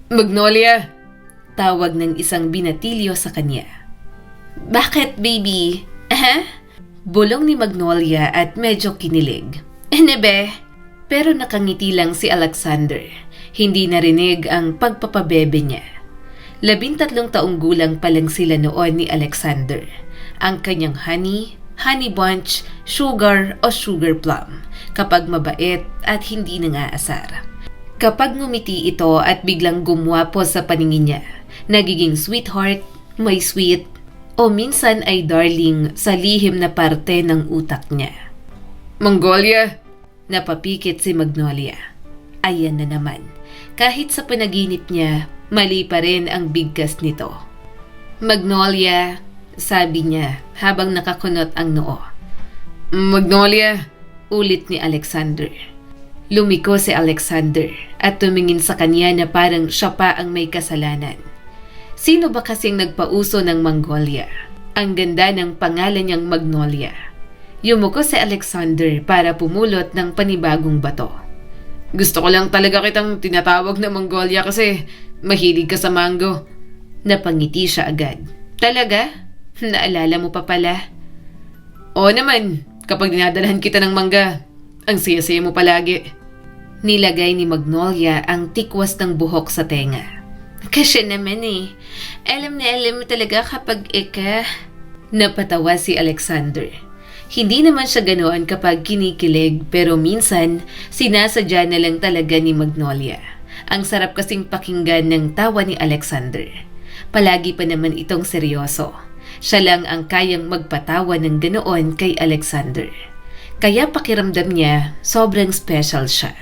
Magnolia! Tawag ng isang binatilyo sa kanya. Bakit, baby? Bulong ni Magnolia at medyo kinilig. Nebe? Pero nakangiti lang si Alexander. Hindi narinig ang pagpapabebe niya. 13 taong gulang pa lang sila noon ni Alexander. Ang kanyang honey bunch, sugar o sugar plum kapag mabait at hindi nangaasar. Kapag ngumiti ito at biglang gumwapo sa paningin niya, nagiging sweetheart, may sweet, o minsan ay darling sa lihim na parte ng utak niya. Mongolia! Napapikit si Magnolia. Ayan na naman. Kahit sa panaginip niya, mali pa rin ang bigkas nito. Magnolia, sabi niya habang nakakunot ang noo. Magnolia, ulit ni Alexander. Lumiko si Alexander at tumingin sa kanya na parang siya pa ang may kasalanan. Sino ba kasing nagpauso ng Mongolia? Ang ganda ng pangalan niyang Magnolia. Yumuko si Alexander para pumulot ng panibagong bato. Gusto ko lang talaga kitang tinatawag na Mongolia kasi mahilig ka sa mango. Napangiti siya agad. Talaga? Naalala mo pa pala? Oo naman, kapag dinadalhan kita ng mangga, ang saya-saya mo palagi. Nilagay ni Magnolia ang tikwas ng buhok sa tenga. Kasi naman alam na alam mo talaga kapag Napatawa si Alexander. Hindi naman siya ganoon kapag kinikilig pero minsan sinasadya na lang talaga ni Magnolia. Ang sarap kasing pakinggan ng tawa ni Alexander. Palagi pa naman itong seryoso. Siya lang ang kayang magpatawa ng ganoon kay Alexander. Kaya pakiramdam niya sobrang special siya.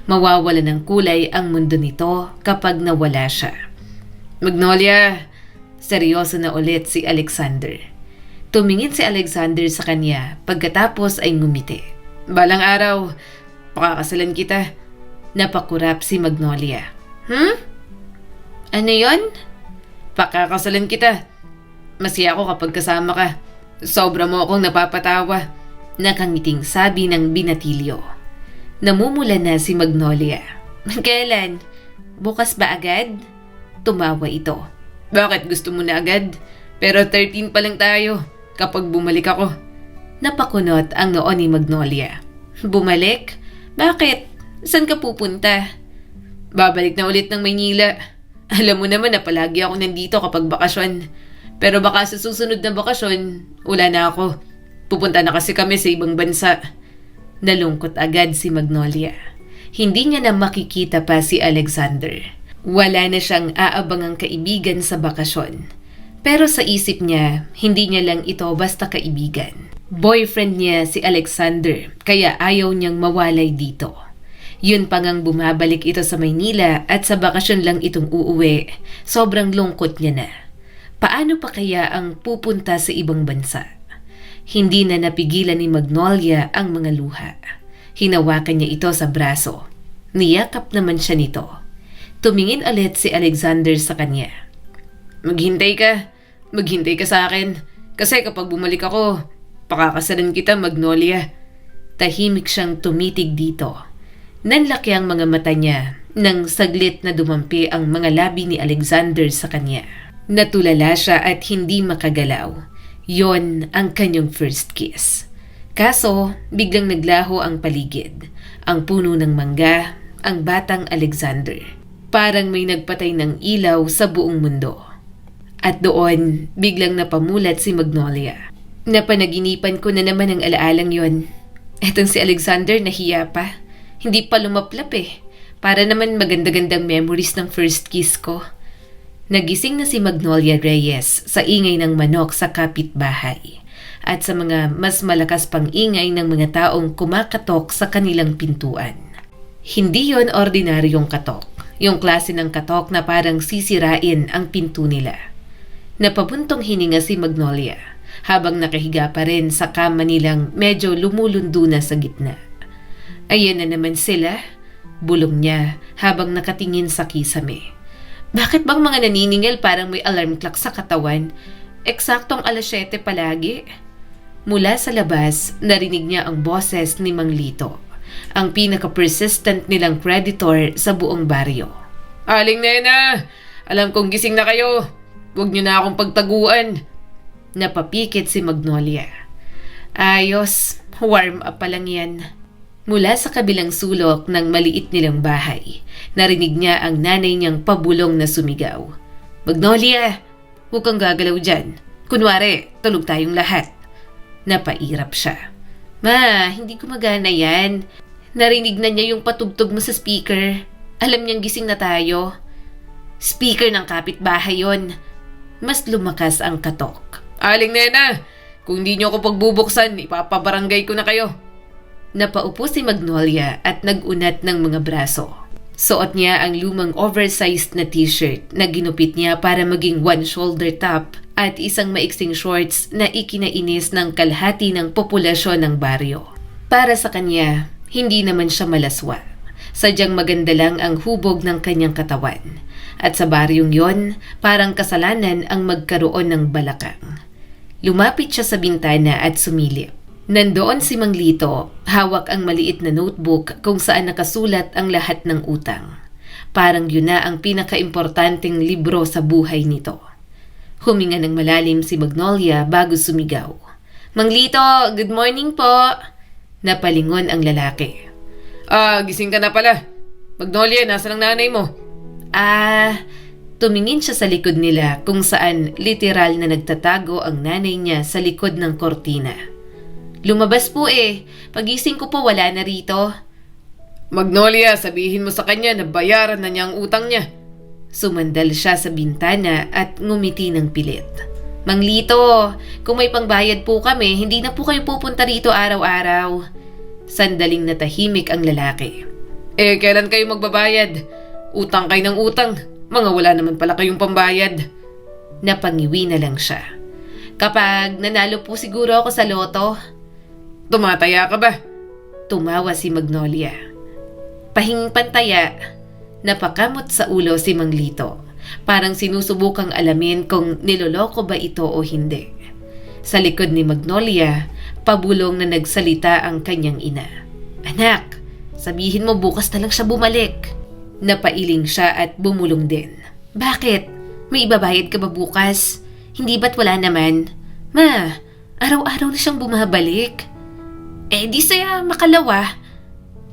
Mawawala ng kulay ang mundo nito kapag nawala siya. Magnolia! Seryoso na ulit si Alexander. Tumingin si Alexander sa kanya pagkatapos ay ngumiti. Balang araw, pakakasalan kita. Napakurap si Magnolia. Ano yon? Pakakasalan kita. Masaya ako kapag kasama ka. Sobra mo akong napapatawa. Nakangiting sabi ng binatilyo. Namumula na si Magnolia. Kailan? Bukas ba agad? Tumawa ito. Bakit gusto mo na agad? Pero 13 pa lang tayo kapag bumalik ako. Napakunot ang noo ni Magnolia. Bumalik? Bakit? Saan ka pupunta? Babalik na ulit ng Maynila. Alam mo naman na palagi ako nandito kapag bakasyon. Pero baka sa susunod na bakasyon, wala na ako. Pupunta na kasi kami sa ibang bansa. Nalungkot agad si Magnolia. Hindi niya na makikita pa si Alexander. Wala na siyang aabangang kaibigan sa bakasyon. Pero sa isip niya, hindi niya lang ito basta kaibigan. Boyfriend niya si Alexander, kaya ayaw niyang mawalay dito. Yun pa ngang bumabalik ito sa Maynila at sa bakasyon lang itong uuwi, sobrang lungkot niya na. Paano pa kaya ang pupunta sa ibang bansa? Hindi na napigilan ni Magnolia ang mga luha. Hinawakan niya ito sa braso. Niyakap naman siya nito. Tumingin ulit si Alexander sa kanya. Maghintay ka sa akin. Kasi kapag bumalik ako, pakakasalan kita, Magnolia. Tahimik siyang tumitig dito. Nanlaki ang mga mata niya nang saglit na dumampi ang mga labi ni Alexander sa kanya. Natulala siya at hindi makagalaw. Yon ang kanyang first kiss. Kaso, biglang naglaho ang paligid. Ang puno ng mangga, ang batang Alexander. Parang may nagpatay ng ilaw sa buong mundo. At doon, biglang napamulat si Magnolia. Napanaginipan ko na naman ang alaalang yon. Etong si Alexander nahiya pa. Hindi pa lumaplap Para naman maganda-gandang memories ng first kiss ko. Nagising na si Magnolia Reyes sa ingay ng manok sa kapitbahay at sa mga mas malakas pang ingay ng mga taong kumakatok sa kanilang pintuan. Hindi yon ordinaryong katok, yung klase ng katok na parang sisirain ang pinto nila. Napabuntong hininga si Magnolia habang nakahiga pa rin sa kama nilang medyo lumulundo na sa gitna. Ayan na naman sila, bulong niya habang nakatingin sa kisame. Bakit bang mga naniningil parang may alarm clock sa katawan? Eksaktong 7:00 palagi. Mula sa labas, narinig niya ang boses ni Mang Lito, ang pinaka-persistent nilang creditor sa buong baryo. Aling Nena, alam kong gising na kayo. Huwag niyo na akong pagtaguan. Napapikit si Magnolia. Ayos, warm up pa lang yan. Mula sa kabilang sulok ng maliit nilang bahay, narinig niya ang nanay niyang pabulong na sumigaw. Magnolia, huwag kang gagalaw dyan. Kunwari, tulog tayong lahat. Napairap siya. Ma, hindi gumagana yan. Narinig na niya yung patugtog mo sa speaker. Alam niyang gising na tayo. Speaker ng kapitbahay yon. Mas lumakas ang katok. Aling Nena, kung hindi niyo ako pagbubuksan, ipapabarangay ko na kayo. Napaupo si Magnolia at nagunat ng mga braso. Suot niya ang lumang oversized na t-shirt na ginupit niya para maging one-shoulder top at isang maiksing shorts na ikinainis ng kalahati ng populasyon ng baryo. Para sa kanya, hindi naman siya malaswa. Sadyang maganda lang ang hubog ng kanyang katawan. At sa baryong yon, parang kasalanan ang magkaroon ng balakang. Lumapit siya sa bintana at sumilip. Nandoon si Mang Lito, hawak ang maliit na notebook kung saan nakasulat ang lahat ng utang. Parang yun na ang pinakaimportanteng libro sa buhay nito. Huminga ng malalim si Magnolia bago sumigaw. Mang Lito, good morning po! Napalingon ang lalaki. Gising ka na pala. Magnolia, nasa ng nanay mo? Tumingin siya sa likod nila kung saan literal na nagtatago ang nanay niya sa likod ng kortina. Lumabas po Pagising ko po wala na rito. Magnolia, sabihin mo sa kanya na bayaran na niya ang utang niya. Sumandal siya sa bintana at ngumiti ng pilit. Mang Lito, kung may pangbayad po kami, hindi na po kayo pupunta rito araw-araw. Sandaling natahimik ang lalaki. Kailan kayo magbabayad? Utang kayo ng utang. Mga wala naman pala kayong pambayad. Napangiwi na lang siya. Kapag nanalo po siguro ako sa loto. Tumataya ka ba? Tumawa si Magnolia. Pahinging pantaya. Napakamot sa ulo si Mang Lito. Parang sinusubukang alamin kung niloloko ba ito o hindi. Sa likod ni Magnolia, pabulong na nagsalita ang kanyang ina. Anak, sabihin mo bukas na lang siya bumalik. Napailing siya at bumulong din. Bakit? May ibabayad ka ba bukas? Hindi ba't wala naman? Ma, araw-araw na siyang bumabalik. Di saya makalawa.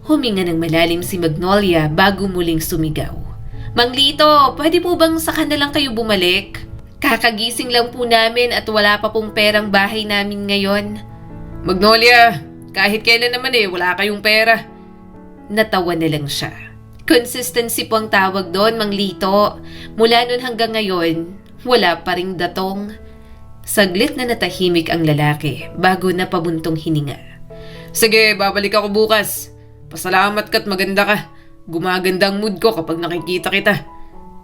Huminga ng malalim si Magnolia bago muling sumigaw. Mang Lito, pwede po bang saka na lang kayo bumalik? Kakagising lang po namin at wala pa pong perang bahay namin ngayon. Magnolia, kahit kailan naman wala kayong pera. Natawa na lang siya. Consistency po ang tawag doon, Mang Lito. Mula nun hanggang ngayon, wala pa ring datong. Saglit na natahimik ang lalaki bago napabuntong hininga. Sige, babalik ako bukas. Pasalamat ka't maganda ka. Gumaganda ang mood ko kapag nakikita kita.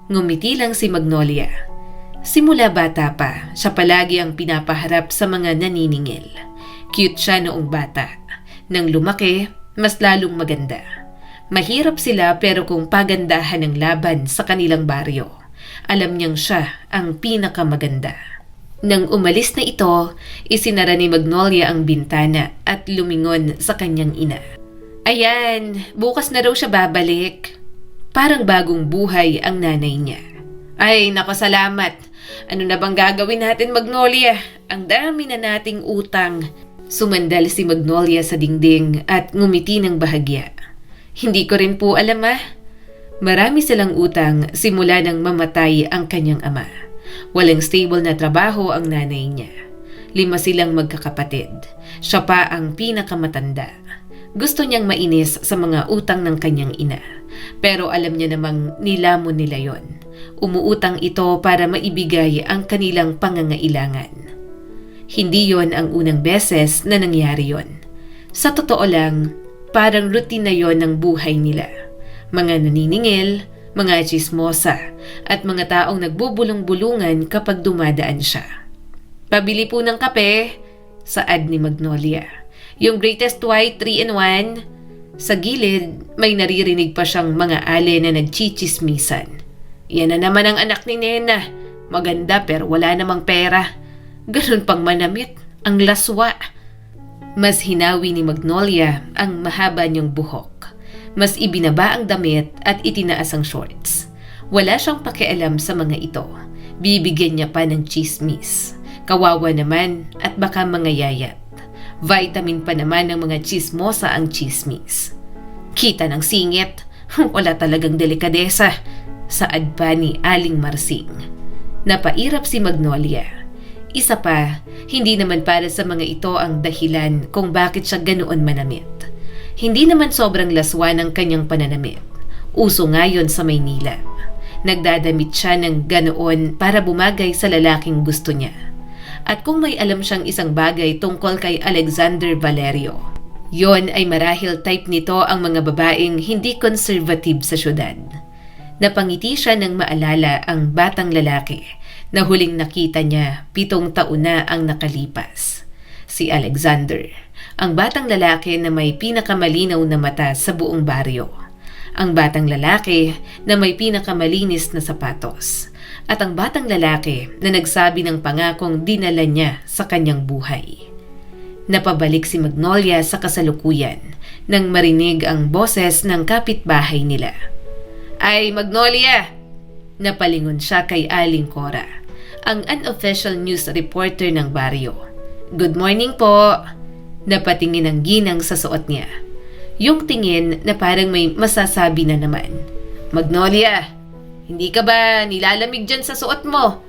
Ngumiti lang si Magnolia. Simula bata pa, siya palagi ang pinapaharap sa mga naniningil. Cute siya noong bata. Nang lumaki, mas lalong maganda. Mahirap sila pero kung pagandahan ng laban sa kanilang baryo, alam niyang siya ang pinakamaganda. Nang umalis na ito, isinara ni Magnolia ang bintana at lumingon sa kanyang ina. Ayan, bukas na raw siya babalik. Parang bagong buhay ang nanay niya. Ay, nako salamat. Ano na bang gagawin natin, Magnolia? Ang dami na nating utang. Sumandal si Magnolia sa dingding at ngumiti ng bahagya. Hindi ko rin po alam Marami silang utang simula nang mamatay ang kanyang ama. Walang stable na trabaho ang nanay niya. 5 silang magkakapatid. Siya pa ang pinakamatanda. Gusto niyang mainis sa mga utang ng kanyang ina. Pero alam niya namang nilamon nila yon. Umuutang ito para maibigay ang kanilang pangangailangan. Hindi yon ang unang beses na nangyari yon. Sa totoo lang, parang routine na yon ng buhay nila. Mga naniningil, mga chismosa, at mga taong nagbubulong-bulungan kapag dumadaan siya. Pabili po ng kape, saad ni Magnolia. Yung Greatest White 3-in-1. Sa gilid, may naririnig pa siyang mga ale na nagchichismisan. Yan na naman ang anak ni Nena. Maganda pero wala namang pera. Ganun pang manamit, ang laswa. Mas hinawi ni Magnolia ang mahaba niyang buhok. Mas ibinaba ang damit at itinaas ang shorts. Wala siyang pakialam sa mga ito. Bibigyan niya pa ng chismis. Kawawa naman at baka mangayayat. Vitamin pa naman ng mga chismosa ang chismis. Kita ng singit, wala talagang delikadesa. Saad pa ni Aling Marsing. Napairap si Magnolia. Isa pa, hindi naman para sa mga ito ang dahilan kung bakit siya ganoon manamit. Hindi naman sobrang laswa ng kanyang pananamit. Uso ngayon sa Maynila. Nagdadamit siya ng ganoon para bumagay sa lalaking gusto niya. At kung may alam siyang isang bagay tungkol kay Alexander Valerio, yon ay marahil type nito ang mga babaeng hindi conservative sa syudad. Napangiti siya nang maalala ang batang lalaki na huling nakita niya 7 taon na ang nakalipas. Si Alexander, ang batang lalaki na may pinakamalinaw na mata sa buong baryo. Ang batang lalaki na may pinakamalinis na sapatos. At ang batang lalaki na nagsabi ng pangakong dinala niya sa kanyang buhay. Napabalik si Magnolia sa kasalukuyan nang marinig ang boses ng kapitbahay nila. "Ay, Magnolia!" Napalingon siya kay Aling Cora, ang unofficial news reporter ng baryo. "Good morning po." Napatingin ang ginang sa suot niya. Yung tingin na parang may masasabi na naman. "Magnolia, hindi ka ba nilalamig dyan sa suot mo?"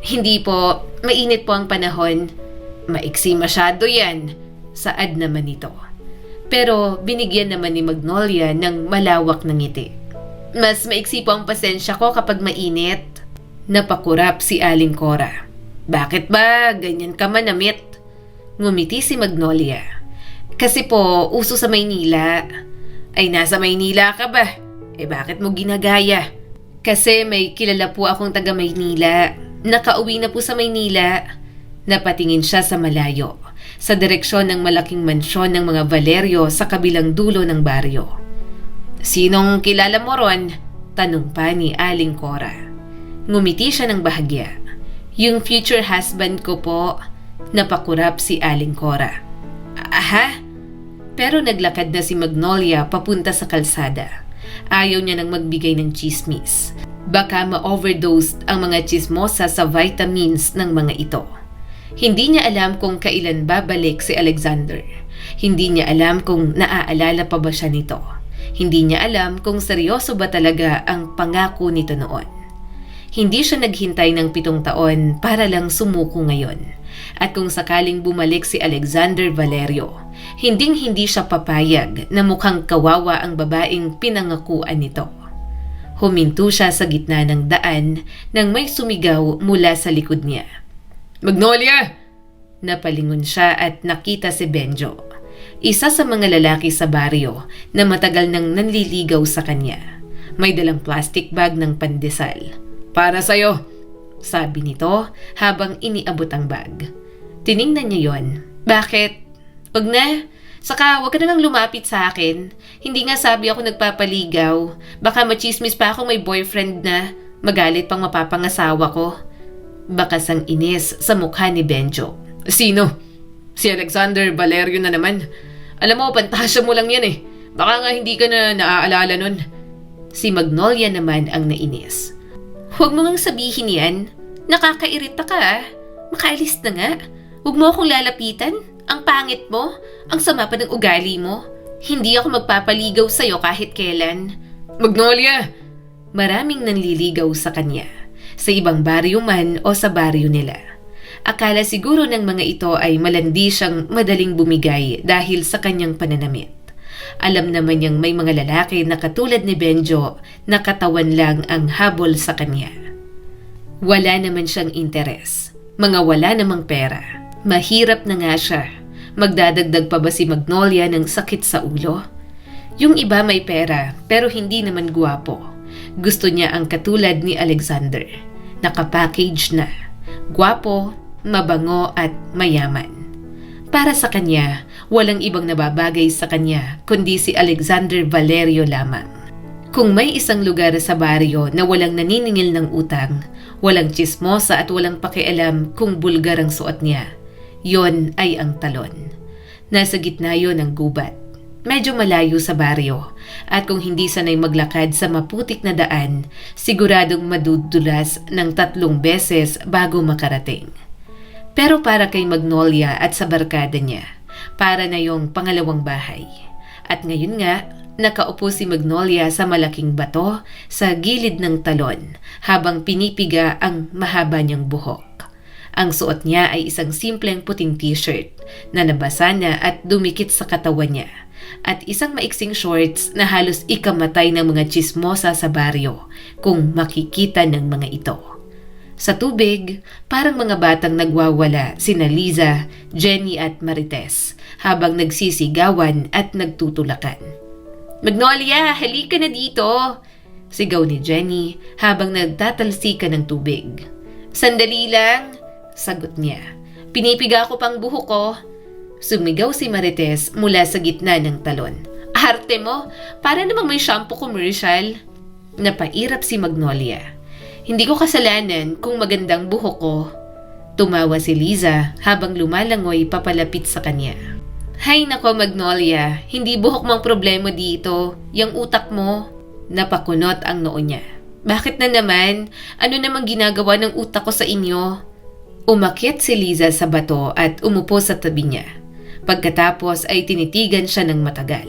"Hindi po, mainit po ang panahon." "Maiksi masyado yan." Saad naman ito. Pero binigyan naman ni Magnolia ng malawak na ngiti. "Mas maiksi po ang pasensya ko kapag mainit." Napakurap si Aling Cora. "Bakit ba ganyan ka manamit?" Ngumiti si Magnolia. "Kasi po, uso sa Maynila." "Ay, nasa Maynila ka ba? Bakit mo ginagaya?" "Kasi may kilala po akong taga Maynila. Nakauwi na po sa Maynila." Napatingin siya sa malayo, sa direksyon ng malaking mansyon ng mga Valerio sa kabilang dulo ng baryo. "Sinong kilala mo ron?" Tanong pa ni Aling Cora. Ngumiti siya ng bahagya. "Yung future husband ko po." Napakurap si Aling Cora. "Aha?" Pero naglakad na si Magnolia papunta sa kalsada. Ayaw niya nang magbigay ng chismis. Baka ma-overdose ang mga chismosa sa vitamins ng mga ito. Hindi niya alam kung kailan babalik si Alexander. Hindi niya alam kung naaalala pa ba siya nito. Hindi niya alam kung seryoso ba talaga ang pangako nito noon. Hindi siya naghintay ng 7 taon para lang sumuko ngayon. At kung sakaling bumalik si Alexander Valerio, hinding-hindi siya papayag na mukhang kawawa ang babaeng pinangakuan nito. Huminto siya sa gitna ng daan nang may sumigaw mula sa likod niya. "Magnolia!" Napalingon siya at nakita si Benjo, isa sa mga lalaki sa baryo na matagal nang nanliligaw sa kanya. May dalang plastic bag ng pandesal. "Para sa'yo," sabi nito habang iniabot ang bag. Tiningnan niya yon. "Bakit?" "Wag na. Saka wag ka nang lumapit sa akin. Hindi nga sabi ako nagpapaligaw. Baka machismis pa ako may boyfriend na. Magalit pang mapapangasawa ko." Bakas ang inis sa mukha ni Benjo. "Sino? Si Alexander Valerio na naman. Alam mo, pantasya mo lang yan eh. Baka nga hindi ka na naaalala nun." Si Magnolia naman ang nainis. "Huwag mo ngang sabihin yan. Nakakairita ka ah. Makaalis na nga. Huwag mo akong lalapitan. Ang pangit mo. Ang sama pa ng ugali mo. Hindi ako magpapaligaw sa'yo kahit kailan." "Magnolia!" Maraming nanliligaw sa kanya. Sa ibang baryo man o sa baryo nila. Akala siguro ng mga ito ay malandi siyang madaling bumigay dahil sa kanyang pananamit. Alam naman niyang may mga lalaki na katulad ni Benjo na katawan lang ang habol sa kanya. Wala naman siyang interes. Mga wala namang pera. Mahirap na nga siya. Magdadagdag pa ba si Magnolia ng sakit sa ulo? Yung iba may pera pero hindi naman guwapo. Gusto niya ang katulad ni Alexander. Nakapackage na. Guwapo, mabango at mayaman. Para sa kanya, walang ibang nababagay sa kanya kundi si Alexander Valerio lamang. Kung may isang lugar sa baryo na walang naniningil ng utang, walang chismosa at walang pakialam kung bulgar ang suot niya, yon ay ang Talon. Nasa gitna yon ng gubat. medyo malayo sa baryo at kung hindi sanay maglakad sa maputik na daan, siguradong madudulas ng 3 beses bago makarating. Pero para kay Magnolia at sa barkada niya, para na yung pangalawang bahay. At ngayon nga, nakaupo si Magnolia sa malaking bato sa gilid ng talon habang pinipiga ang mahaba niyang buhok. Ang suot niya ay isang simpleng puting t-shirt na nabasa na at dumikit sa katawan niya at isang maiksing shorts na halos ikamatay ng mga tsismosa sa baryo kung makikita ng mga ito. Sa tubig, parang mga batang nagwawala sina Liza, Jenny at Marites habang nagsisigawan at nagtutulakan. "Magnolia, halika na dito!" sigaw ni Jenny habang nagtatalsikan ng tubig. "Sandali lang!" sagot niya. "Pinipiga ko pang buhok ko." Sumigaw si Marites mula sa gitna ng talon. "Arte mo, para namang may shampoo commercial." Napairap si Magnolia. "Hindi ko kasalanan kung magandang buhok ko." Tumawa si Liza habang lumalangoy papalapit sa kanya. "Hay nako Magnolia, hindi buhok mang problema dito, yung utak mo." Napakunot ang noo niya. "Bakit na naman? Ano namang ginagawa ng utak ko sa inyo?" Umakyat si Liza sa bato at umupo sa tabi niya. Pagkatapos ay tinitigan siya ng matagal.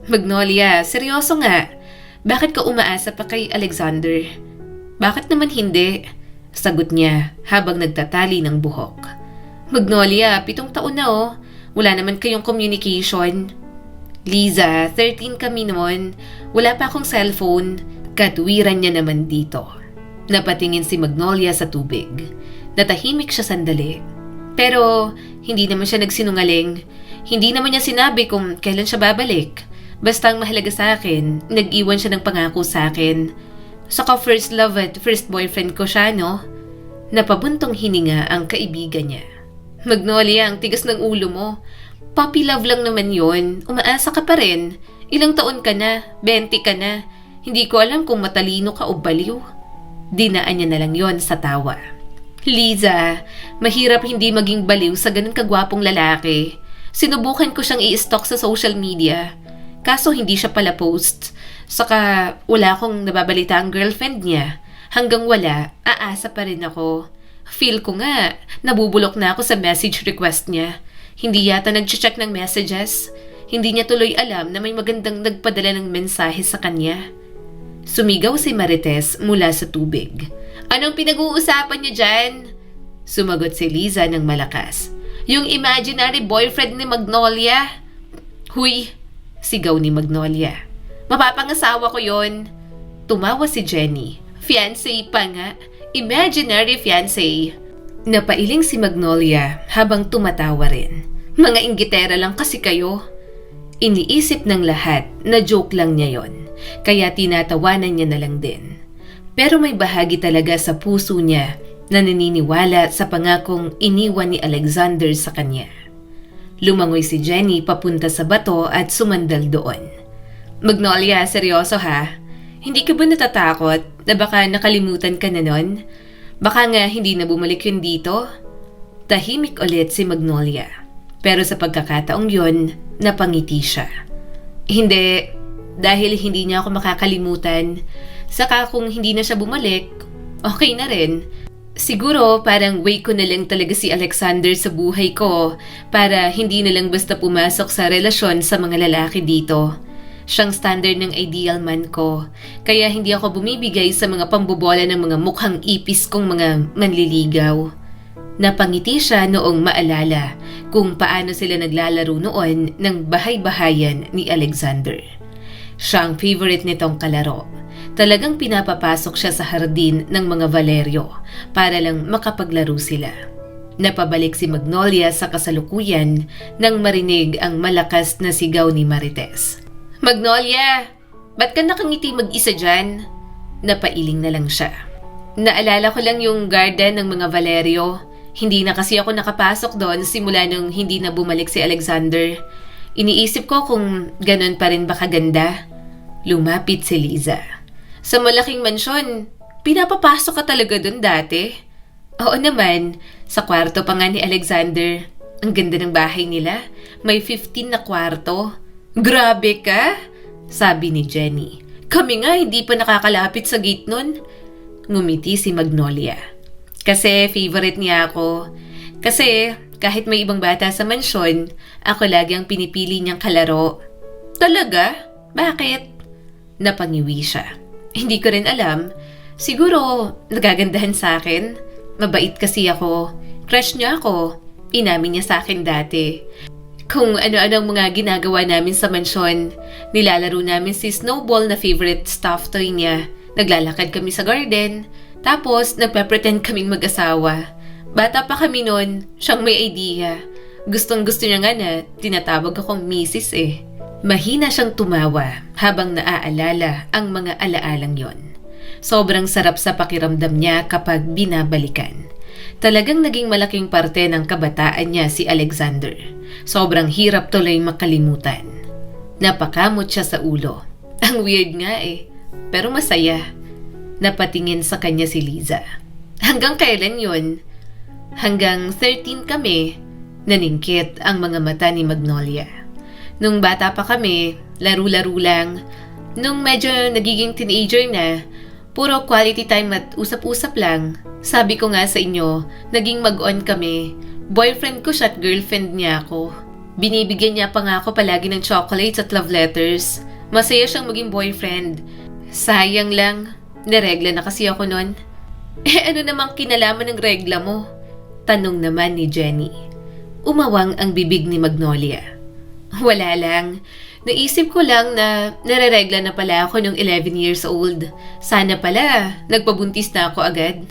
"Magnolia, seryoso nga. Bakit ka umaasa pa kay Alexander?" "Bakit naman hindi?" sagot niya habang nagtatali ng buhok. "Magnolia, 7 taon na oh. Wala naman kayong communication." "Liza, 13 kami noon. Wala pa akong cellphone." Katwiran niya naman dito. Napatingin si Magnolia sa tubig. Natahimik siya sandali. Pero hindi naman siya nagsinungaling. Hindi naman niya sinabi kung kailan siya babalik. Basta ang mahalaga sa akin, nag-iwan siya ng pangako sa akin. Saka first love at first boyfriend ko siya, no? Napabuntong hininga ang kaibigan niya. "Magnolia, ang tigas ng ulo mo. Puppy love lang naman yon. Umaasa ka pa rin. Ilang taon ka na? 20 ka na. Hindi ko alam kung matalino ka o baliw." Dinaan niya na lang yon sa tawa. "Liza, mahirap hindi maging baliw sa ganun kagwapong lalaki. Sinubukan ko siyang i-stalk sa social media. Kaso hindi siya pala post. Saka wala akong nababalita ang girlfriend niya. Hanggang wala, aasa pa rin ako. Feel ko nga, nabubulok na ako sa message request niya. Hindi yata nag-check ng messages. Hindi niya tuloy alam na may magandang nagpadala ng mensahe sa kanya." Sumigaw si Marites mula sa tubig. "Anong pinag-uusapan niyo dyan?" Sumagot si Liza ng malakas. "Yung imaginary boyfriend ni Magnolia." "Huy!" sigaw ni Magnolia. "Mapapangasawa ko yon." Tumawa si Jenny. "Fiancé pa nga. Imaginary fiancé." Napailing si Magnolia habang tumatawa rin. "Mga inggitera lang kasi kayo." Iniisip ng lahat na joke lang niya yon, kaya tinatawanan niya na lang din. Pero may bahagi talaga sa puso niya na naniniwala sa pangakong iniwan ni Alexander sa kanya. Lumangoy si Jenny papunta sa bato at sumandal doon. "Magnolia, seryoso ha? Hindi ka ba natatakot na baka nakalimutan ka na nun? Baka nga hindi na bumalik yun dito?" Tahimik ulit si Magnolia. Pero sa pagkakataong yon, napangiti siya. "Hindi, dahil hindi niya ako makakalimutan. Saka kung hindi na siya bumalik, okay na rin. Siguro parang way ko na lang talaga si Alexander sa buhay ko para hindi na lang basta pumasok sa relasyon sa mga lalaki dito. Siyang standard ng ideal man ko, kaya hindi ako bumibigay sa mga pambobola ng mga mukhang ipis kong mga manliligaw." Napangiti siya noong maalala kung paano sila naglalaro noon ng bahay-bahayan ni Alexander. Siya ang favorite nitong kalaro. Talagang pinapapasok siya sa hardin ng mga Valerio para lang makapaglaro sila. Napabalik si Magnolia sa kasalukuyan nang marinig ang malakas na sigaw ni Marites. "Magnolia, ba't ka nakangiti mag-isa dyan?" Napailing na lang siya. "Naalala ko lang yung garden ng mga Valerio. Hindi na kasi ako nakapasok doon simula nung hindi na bumalik si Alexander. Iniisip ko kung ganun pa rin ba kaganda." Lumapit si Liza. "Sa malaking mansyon, pinapapasok ka talaga doon dati?" "Oo naman, sa kwarto pa nga ni Alexander. Ang ganda ng bahay nila, may 15 na kwarto." Grabe ka? Sabi ni Jenny. Kami nga hindi pa nakakalapit sa gate nun. Ngumiti si Magnolia. Kasi favorite niya ako. Kasi kahit may ibang bata sa mansyon, ako lagi ang pinipili niyang kalaro. Talaga? Bakit? Napangiwi siya. Hindi ko rin alam. Siguro nagagandahan sa akin. Mabait kasi ako. Crush niya ako. Inamin niya sa akin dati. Kung ano-ano ang mga ginagawa namin sa mansyon. Nilalaro namin si Snowball na favorite stuffed toy niya. Naglalakad kami sa garden. Tapos nagpe-pretend kaming mag-asawa. Bata pa kami noon, siyang may idea. Gustong-gusto niya nga na tinatawag akong Mrs. eh. Mahina siyang tumawa habang naaalala ang mga alaalang yon. Sobrang sarap sa pakiramdam niya kapag binabalikan. Talagang naging malaking parte ng kabataan niya si Alexander. Sobrang hirap tuloy makalimutan. Napakamot siya sa ulo. Ang weird nga eh, pero masaya. Napatingin sa kanya si Liza. Hanggang kailan yon? Hanggang 13 kami. Naningkit ang mga mata ni Magnolia. Nung bata pa kami, laro-laro lang. Nung medyo nagiging teenager na, puro quality time at usap-usap lang. Sabi ko nga sa inyo, naging mag-on kami. Boyfriend ko siya at girlfriend niya ako. Binibigyan niya pa nga ako palagi ng chocolates at love letters. Masaya siyang maging boyfriend. Sayang lang, naregla na kasi ako nun. Ano namang kinalaman ng regla mo? Tanong naman ni Jenny. Umawang ang bibig ni Magnolia. Wala lang. Naisip ko lang na nareregla na pala ako nung 11 years old. Sana pala, nagpabuntis na ako agad.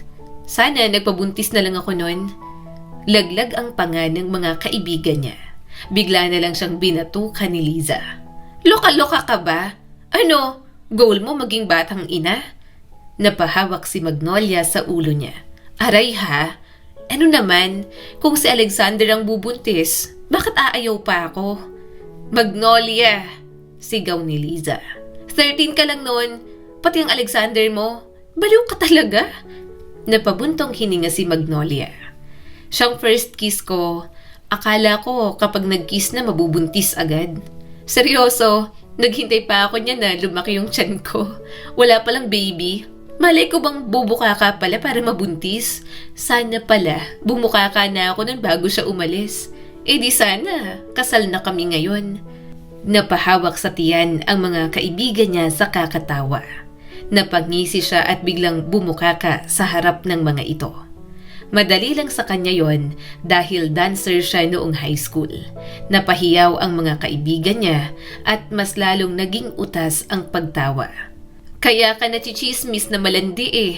Sana nagpabuntis na lang ako nun. Laglag ang panga ng mga kaibigan niya. Bigla na lang siyang binatukan ni Liza. Loka-loka ka ba? Ano? Goal mo maging batang ina? Napahawak si Magnolia sa ulo niya. Aray ha? Ano naman? Kung si Alexander ang bubuntis, bakit aayaw pa ako? Magnolia! Sigaw ni Liza. 13 ka lang noon, pati ang Alexander mo. Baliw ka talaga? Napabuntong hininga si Magnolia. Siyang first kiss ko, akala ko kapag nag-kiss na mabubuntis agad. Seryoso, naghintay pa ako niya na lumaki yung tiyan ko. Wala palang baby. Malay ko bang bubuka ka pala para mabuntis? Sana pala, bumuka ka na ako nun bago siya umalis. Eh di sana, kasal na kami ngayon. Napahawak sa tiyan ang mga kaibigan niya sa kakatawa. Napangisi siya at biglang bumukaka sa harap ng mga ito. Madali lang sa kanya yon dahil dancer siya noong high school. Napahiyaw ang mga kaibigan niya at mas lalong naging utas ang pagtawa. Kaya ka nachichismis na malandi eh,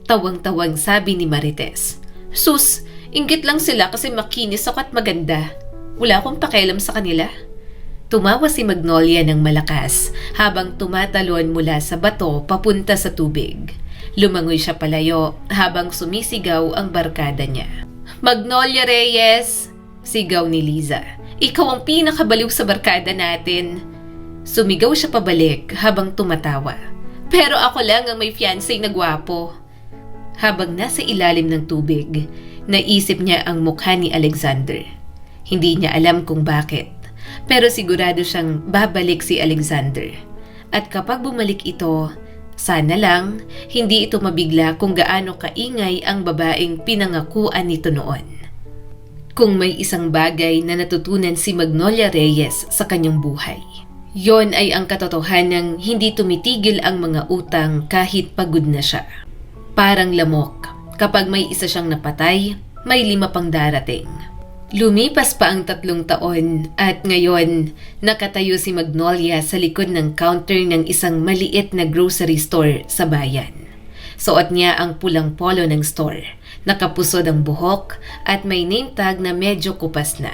tawang-tawang sabi ni Marites. Sus, inggit lang sila kasi makinis ako at maganda. Wala akong pakialam sa kanila. Tumawa si Magnolia ng malakas habang tumatalon mula sa bato papunta sa tubig. Lumangoy siya palayo habang sumisigaw ang barkada niya. Magnolia Reyes! Sigaw ni Liza. Ikaw ang pinakabaliw sa barkada natin. Sumigaw siya pabalik habang tumatawa. Pero ako lang ang may fiancé na gwapo. Habang nasa ilalim ng tubig, naisip niya ang mukha ni Alexander. Hindi niya alam kung bakit, pero sigurado siyang babalik si Alexander. At kapag bumalik ito, sana lang hindi ito mabigla kung gaano kaingay ang babaeng pinangakuan nito noon. Kung may isang bagay na natutunan si Magnolia Reyes sa kanyang buhay, yon ay ang katotohanang hindi tumitigil ang mga utang kahit pagod na siya. Parang lamok, kapag may isa siyang napatay, may 5 pang darating. Lumipas pa ang 3 taon at ngayon nakatayo si Magnolia sa likod ng counter ng isang maliit na grocery store sa bayan. Suot niya ang pulang polo ng store, nakapusod ang buhok at may name tag na medyo kupas na.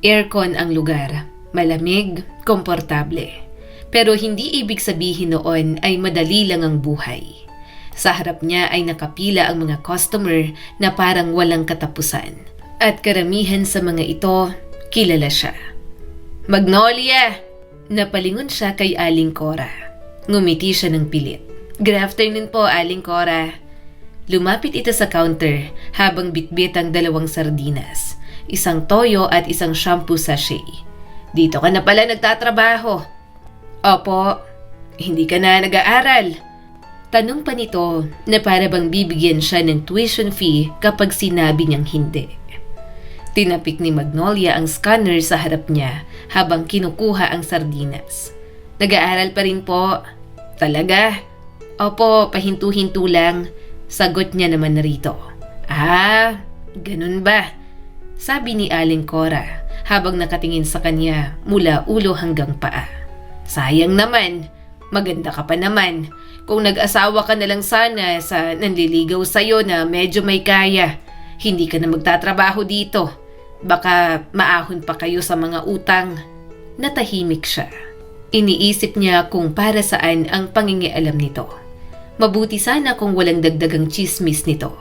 Aircon ang lugar, malamig, komportable. Pero hindi ibig sabihin noon ay madali lang ang buhay. Sa harap niya ay nakapila ang mga customer na parang walang katapusan. At karamihan sa mga ito, kilala siya. Magnolia! Napalingon siya kay Aling Cora. Ngumiti siya ng pilit. Good afternoon po, Aling Cora. Lumapit ito sa counter habang bitbit ang 2 sardinas, isang toyo at isang shampoo sachet. Dito ka na pala nagtatrabaho. Opo, hindi ka na nag-aaral. Tanong pa nito na para bang bibigyan siya ng tuition fee kapag sinabi niyang hindi. Tinapik ni Magnolia ang scanner sa harap niya habang kinukuha ang sardinas. Nag-aaral pa rin po. Talaga? Opo, pahintu-hintu lang. Sagot niya naman narito. Ah, ganun ba? Sabi ni Aling Cora habang nakatingin sa kanya mula ulo hanggang paa. Sayang naman. Maganda ka pa naman. Kung nag-asawa ka na lang sana sa nanliligaw sa'yo na medyo may kaya, hindi ka na magtatrabaho dito. Baka maahon pa kayo sa mga utang. Natahimik siya. Iniisip niya kung para saan ang pangingialam nito. Mabuti sana kung walang dagdagang chismis nito.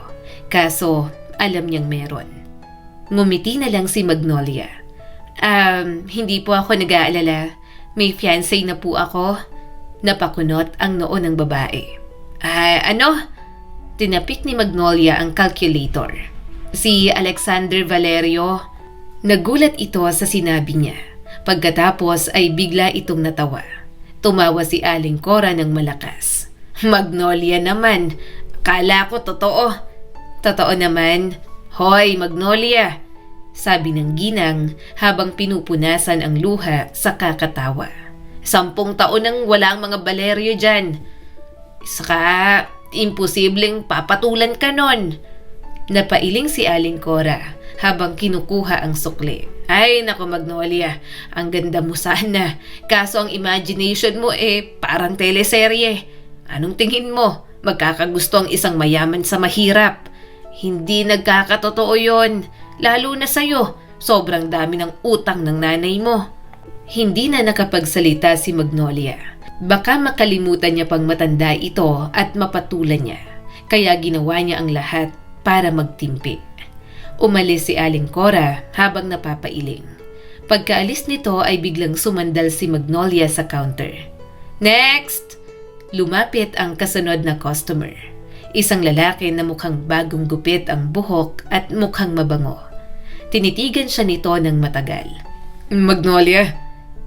Kaso, alam niyang meron. Ngumiti na lang si Magnolia. Hindi po ako nag-aalala. May fiancé na po ako. Napakunot ang noo ng babae. Ano? Tinapik ni Magnolia ang calculator. Si Alexander Valerio. Nagulat ito sa sinabi niya. Pagkatapos ay bigla itong natawa. Tumawa si Aling Cora ng malakas. Magnolia naman. Kala ko totoo. Totoo naman. Hoy, Magnolia! Sabi ng ginang habang pinupunasan ang luha sa kakatawa. 10 taon nang wala ang mga Valerio dyan. Saka, imposibleng papatulan ka nun. Napailing si Aling Cora habang kinukuha ang sukli. Ay, naku Magnolia, ang ganda mo sana. Kaso ang imagination mo parang teleserye. Anong tingin mo? Magkakagusto ang isang mayaman sa mahirap. Hindi nagkakatotoo yon. Lalo na sa'yo, sobrang dami ng utang ng nanay mo. Hindi na nakapagsalita si Magnolia. Baka makalimutan niya pang matanda ito at mapatulan niya. Kaya ginawa niya ang lahat para magtimpi. Umalis si Aling Cora habang napapailing. Pagkaalis nito ay biglang sumandal si Magnolia sa counter. Next! Lumapit ang kasunod na customer. Isang lalaki na mukhang bagong gupit ang buhok at mukhang mabango. Tinitigan siya nito ng matagal. Magnolia?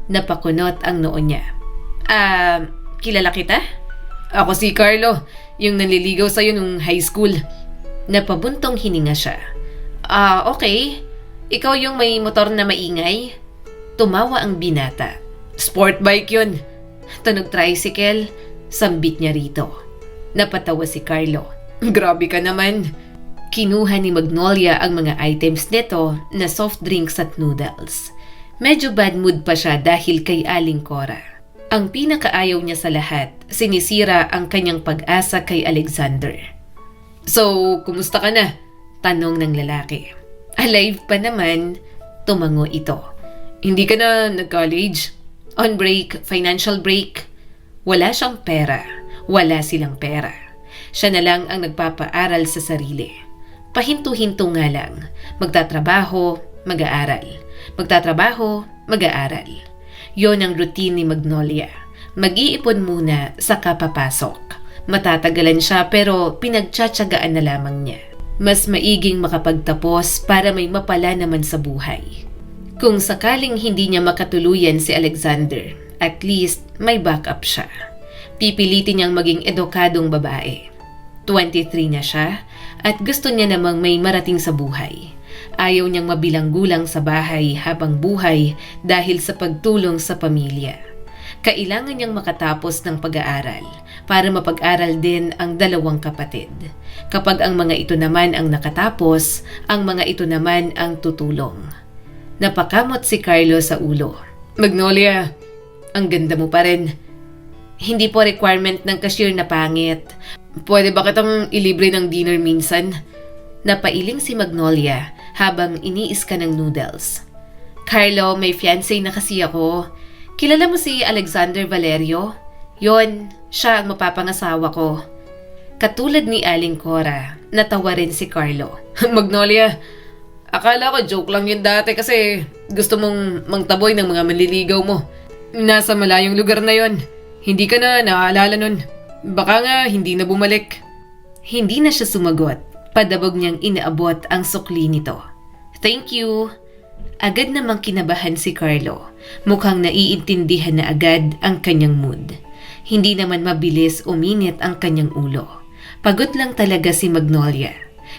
Napakunot ang noo niya. Kilala kita? Ako si Carlo, yung nanliligaw sa'yo nung high school. Napabuntong hininga siya. Okay. Ikaw yung may motor na maingay? Tumawa ang binata. Sport bike yun. Tunog tricycle, sambit niya rito. Napatawa si Carlo. Grabe ka naman. Kinuha ni Magnolia ang mga items nito na soft drinks at noodles. Medyo bad mood pa siya dahil kay Aling Cora. Ang pinakaayaw niya sa lahat, sinisira ang kanyang pag-asa kay Alexander. So, kumusta ka na? Tanong ng lalaki. Alive pa naman, tumango ito. Hindi ka na nag-college? On break, financial break. Wala siyang pera. Wala silang pera. Siya na lang ang nagpapaaral sa sarili. Pahinto-hinto nga lang. Magtatrabaho, mag-aaral. Magtatrabaho, mag-aaral. Yon ang routine ni Magnolia. Mag-iipon muna, saka papasok. Matatagalan siya pero pinagtsatsagaan na lamang niya. Mas maiging makapagtapos para may mapala naman sa buhay. Kung sakaling hindi niya makatuluyan si Alexander, at least may backup siya. Pipilitin niyang maging edukadong babae. 23 na siya at gusto niya namang may marating sa buhay. Ayaw niyang mabilanggulang sa bahay habang buhay dahil sa pagtulong sa pamilya. Kailangan niyang makatapos ng pag-aaral para mapag-aral din ang dalawang kapatid. Kapag ang mga ito naman ang nakatapos, ang mga ito naman ang tutulong. Napakamot si Carlo sa ulo. Magnolia, ang ganda mo pa rin. Hindi po requirement ng cashier na pangit. Pwede ba kitang ilibre ng dinner minsan? Napailing si Magnolia habang iniis ka ng noodles. Carlo, may fiancé na kasi ako. Kilala mo si Alexander Valerio? Yon, siya ang mapapangasawa ko. Katulad ni Aling Cora, natawa rin si Carlo. Magnolia, akala ko joke lang yun dati kasi gusto mong mangtaboy ng mga manliligaw mo. Nasa malayong lugar na yon. Hindi ka na naaalala nun. Baka nga hindi na bumalik. Hindi na siya sumagot. Padabog niyang inaabot ang sukli nito. Thank you. Agad namang kinabahan si Carlo. Mukhang naiintindihan na agad ang kanyang mood. Hindi naman mabilis uminit ang kanyang ulo. Pagod lang talaga si Magnolia.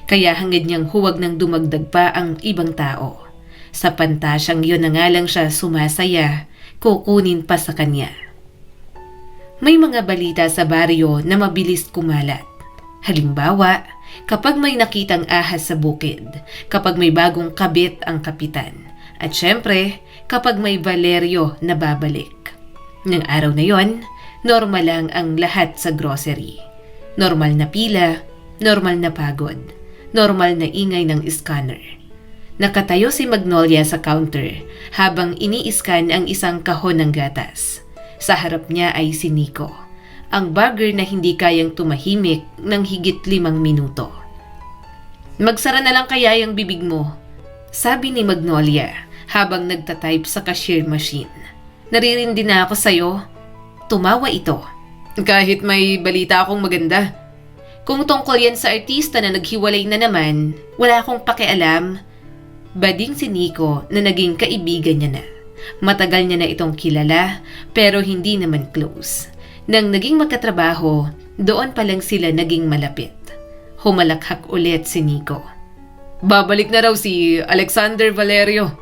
Kaya hangad niyang huwag nang dumagdag pa ang ibang tao. Sa pantasyang yun na nga lang siya sumasaya, kukunin pa sa kanya. May mga balita sa baryo na mabilis kumalat. Halimbawa, kapag may nakitang ahas sa bukid, kapag may bagong kabit ang kapitan, at syempre, kapag may Valerio na babalik. Ng araw na yon, normal lang ang lahat sa grocery. Normal na pila, normal na pagod, normal na ingay ng scanner. Nakatayo si Magnolia sa counter habang ini-scan ang isang kahon ng gatas. Sa harap niya ay si Nico, ang bagger na hindi kayang tumahimik ng higit 5 minuto. "Magsara na lang kaya yung bibig mo," sabi ni Magnolia habang nagtatype sa cashier machine. "Naririndi na ako sa'yo." Tumawa ito. Kahit may balita akong maganda. "Kung tungkol yan sa artista na naghiwalay na naman, wala akong pakialam." Bading si Nico na naging kaibigan niya na. Matagal niya na itong kilala pero hindi naman close. Nang naging magkatrabaho, doon pa lang sila naging malapit. Humalakhak ulit si Nico. Babalik na raw si Alexander Valerio.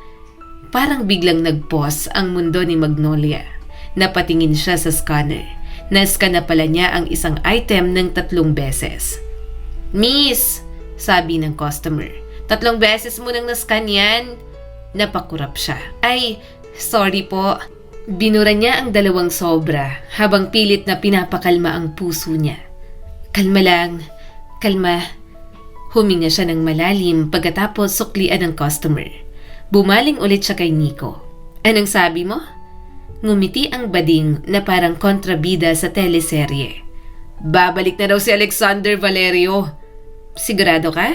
Parang biglang nag-pause ang mundo ni Magnolia. Napatingin siya sa scanner. Nascan na pala niya ang isang item ng 3 beses. "Miss," sabi ng customer, 3 beses mo nang nascan yan." Napakurap siya. "Ay, sorry po." Binura niya ang 2 sobra habang pilit na pinapakalma ang puso niya. "Kalma lang, kalma." Huminga siya ng malalim pagkatapos suklian ng customer. Bumaling ulit siya kay Nico. "Anong sabi mo?" Ngumiti ang bading na parang kontrabida sa teleserye. Babalik na daw si Alexander Valerio. "Sigurado ka?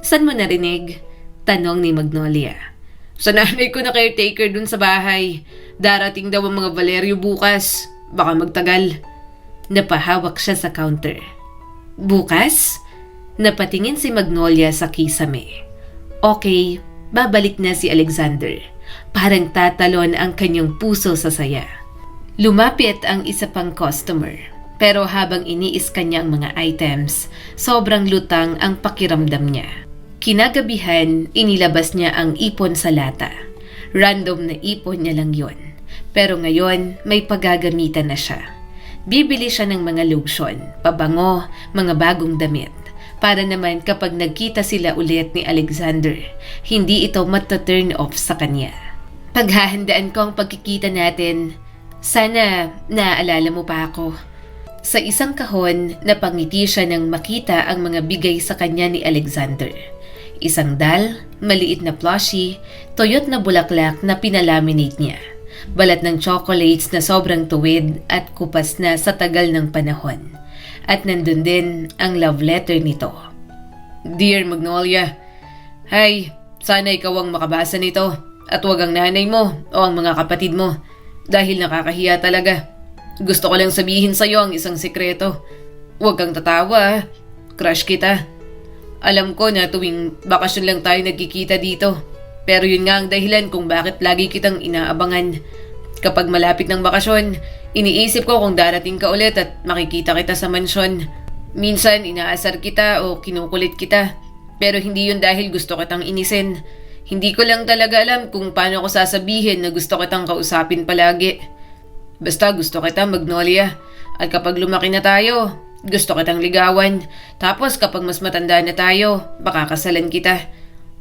Saan mo narinig?" Tanong ni Magnolia. "Sa nanay ko na caretaker dun sa bahay. Darating daw ang mga Valerio bukas. Baka magtagal." Napahawak siya sa counter. "Bukas?" Napatingin si Magnolia sa kisame. "Okay, babalik na si Alexander." Parang tatalon ang kanyang puso sa saya. Lumapit ang isa pang customer. Pero habang iniiskan niya ang mga items, sobrang lutang ang pakiramdam niya. Kinagabihan, inilabas niya ang ipon sa lata. Random na ipon niya lang yon. Pero ngayon, may paggagamitan na siya. Bibili siya ng mga lotion, pabango, mga bagong damit. Para naman kapag nagkita sila ulit ni Alexander, hindi ito mata-turn off sa kanya. "Paghahandaan ko ang pagkikita natin. Sana naaalala mo pa ako." Sa isang kahon, napangiti siya nang makita ang mga bigay sa kanya ni Alexander. Isang dal, maliit na plushie, tuyot na bulaklak na pinalaminate niya. Balat ng chocolates na sobrang tuwid at kupas na sa tagal ng panahon. At nandun din ang love letter nito. "Dear Magnolia, Hi, sana ikaw ang makabasa nito at wag ang nanay mo o ang mga kapatid mo dahil nakakahiya talaga. Gusto ko lang sabihin sa'yo ang isang sekreto. Huwag kang tatawa, crush kita. Alam ko na tuwing bakasyon lang tayo nagkikita dito. Pero yun nga ang dahilan kung bakit lagi kitang inaabangan. Kapag malapit ng bakasyon, iniisip ko kung darating ka ulit at makikita kita sa mansyon. Minsan inaasar kita o kinukulit kita. Pero hindi yun dahil gusto kitang inisin. Hindi ko lang talaga alam kung paano ko sasabihin na gusto kitang kausapin palagi. Basta gusto kita, Magnolia. At kapag lumaki na tayo, gusto kitang ligawan. Tapos kapag mas matanda na tayo, baka kasalan kita.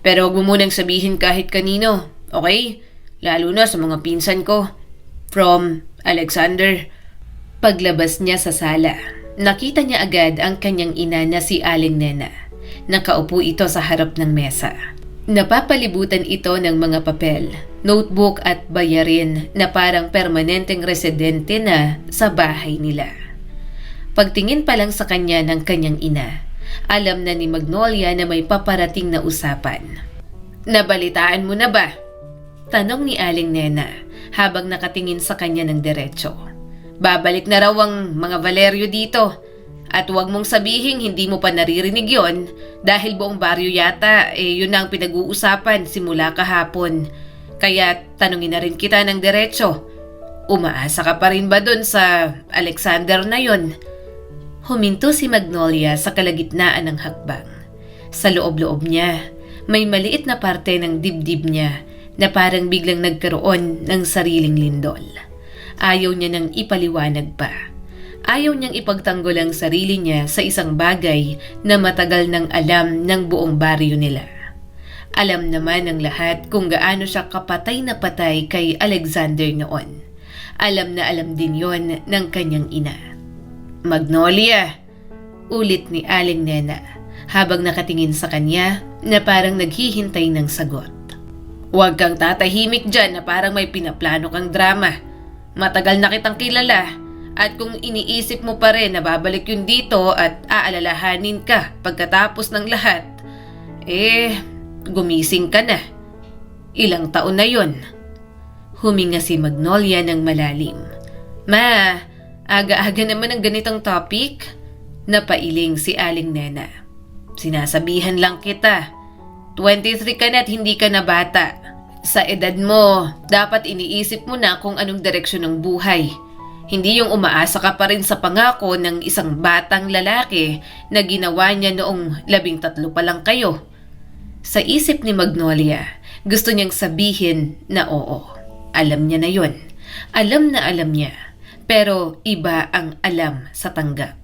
Pero huwag mo munang sabihin kahit kanino, okay? Lalo na sa mga pinsan ko. From Alexander." Paglabas niya sa sala, nakita niya agad ang kanyang ina na si Aling Nena. Nakaupo ito sa harap ng mesa. Napapalibutan ito ng mga papel, notebook at bayarin na parang permanenteng residente na sa bahay nila. Pagtingin pa lang sa kanya ng kanyang ina, alam na ni Magnolia na may paparating na usapan. "Nabalitaan mo na ba?" Tanong ni Aling Nena habang nakatingin sa kanya ng diretso. "Babalik na raw ang mga Valerio dito. At huwag mong sabihin hindi mo pa naririnig yon dahil buong baryo yata yun na ang pinag-uusapan simula kahapon. Kaya tanungin na rin kita ng diretso. Umaasa ka pa rin ba dun sa Alexander na yon? Huminto si Magnolia sa kalagitnaan ng hakbang. Sa loob-loob niya, may maliit na parte ng dibdib niya na parang biglang nagkaroon ng sariling lindol. Ayaw niya nang ipaliwanag pa. Ayaw niyang ipagtanggol ang sarili niya sa isang bagay na matagal nang alam ng buong baryo nila. Alam naman ng lahat kung gaano siya kapatay na patay kay Alexander noon. Alam na alam din yon ng kanyang ina. Magnolia, ulit ni Aling Nena habang nakatingin sa kanya na parang naghihintay ng sagot. Huwag kang tatahimik dyan na parang may pinaplano kang drama. Matagal na kitang kilala. At kung iniisip mo pa rin na babalik yun dito at aalalahanin ka pagkatapos ng lahat, gumising ka na. Ilang taon na yun? Huminga si Magnolia ng malalim. Ma, aga-aga naman ang ganitong topic? Napailing si Aling Nena. Sinasabihan lang kita. 23 ka na at hindi ka na bata. Sa edad mo, dapat iniisip mo na kung anong direksyon ng buhay. Hindi yung umaasa ka pa rin sa pangako ng isang batang lalaki na ginawa niya noong 13 pa lang kayo. Sa isip ni Magnolia, gusto niyang sabihin na oo. Alam niya na yon. Alam na alam niya. Pero iba ang alam sa tanggap.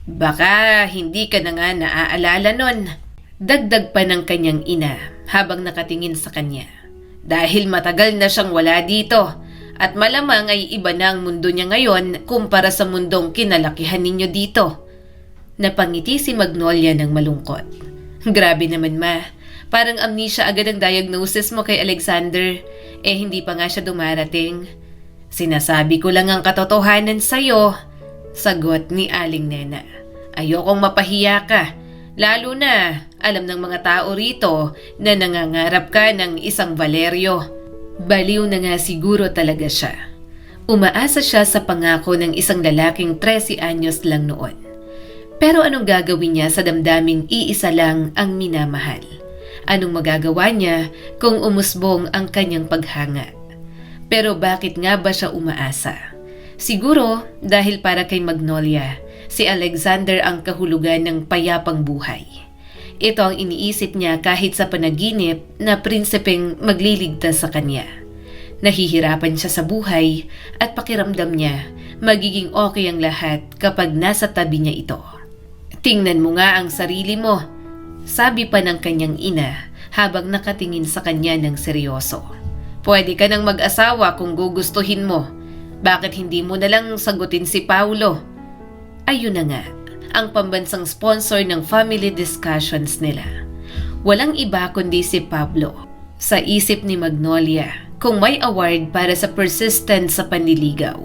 Baka hindi ka na nga naaalala nun. Dagdag pa ng kanyang ina habang nakatingin sa kanya. Dahil matagal na siyang wala dito. At malamang ay iba na ang mundo niya ngayon kumpara sa mundong kinalakihan ninyo dito. Napangiti si Magnolia ng malungkot. Grabe naman ma, parang amnesia agad ang diagnosis mo kay Alexander. Hindi pa nga siya dumarating. Sinasabi ko lang ang katotohanan sa'yo, sagot ni Aling Nena. Ayokong mapahiya ka, lalo na alam ng mga tao rito na nangangarap ka ng isang Valerio. Baliw na nga siguro talaga siya. Umaasa siya sa pangako ng isang lalaking 13 anyos lang noon. Pero anong gagawin niya sa damdaming iisa lang ang minamahal? Anong magagawa niya kung umusbong ang kanyang paghanga? Pero bakit nga ba siya umaasa? Siguro dahil para kay Magnolia, si Alexander ang kahulugan ng payapang buhay. Ito ang iniisip niya kahit sa panaginip na prinsipeng magliligtas sa kanya. Nahihirapan siya sa buhay at pakiramdam niya magiging okay ang lahat kapag nasa tabi niya ito. Tingnan mo nga ang sarili mo, sabi pa ng kanyang ina habang nakatingin sa kanya ng seryoso. Pwede ka nang mag-asawa kung gugustuhin mo. Bakit hindi mo na lang sagutin si Paulo? Ayun na nga. Ang pambansang sponsor ng family discussions nila. Walang iba kundi si Pablo. Sa isip ni Magnolia, kung may award para sa persistence sa panliligaw,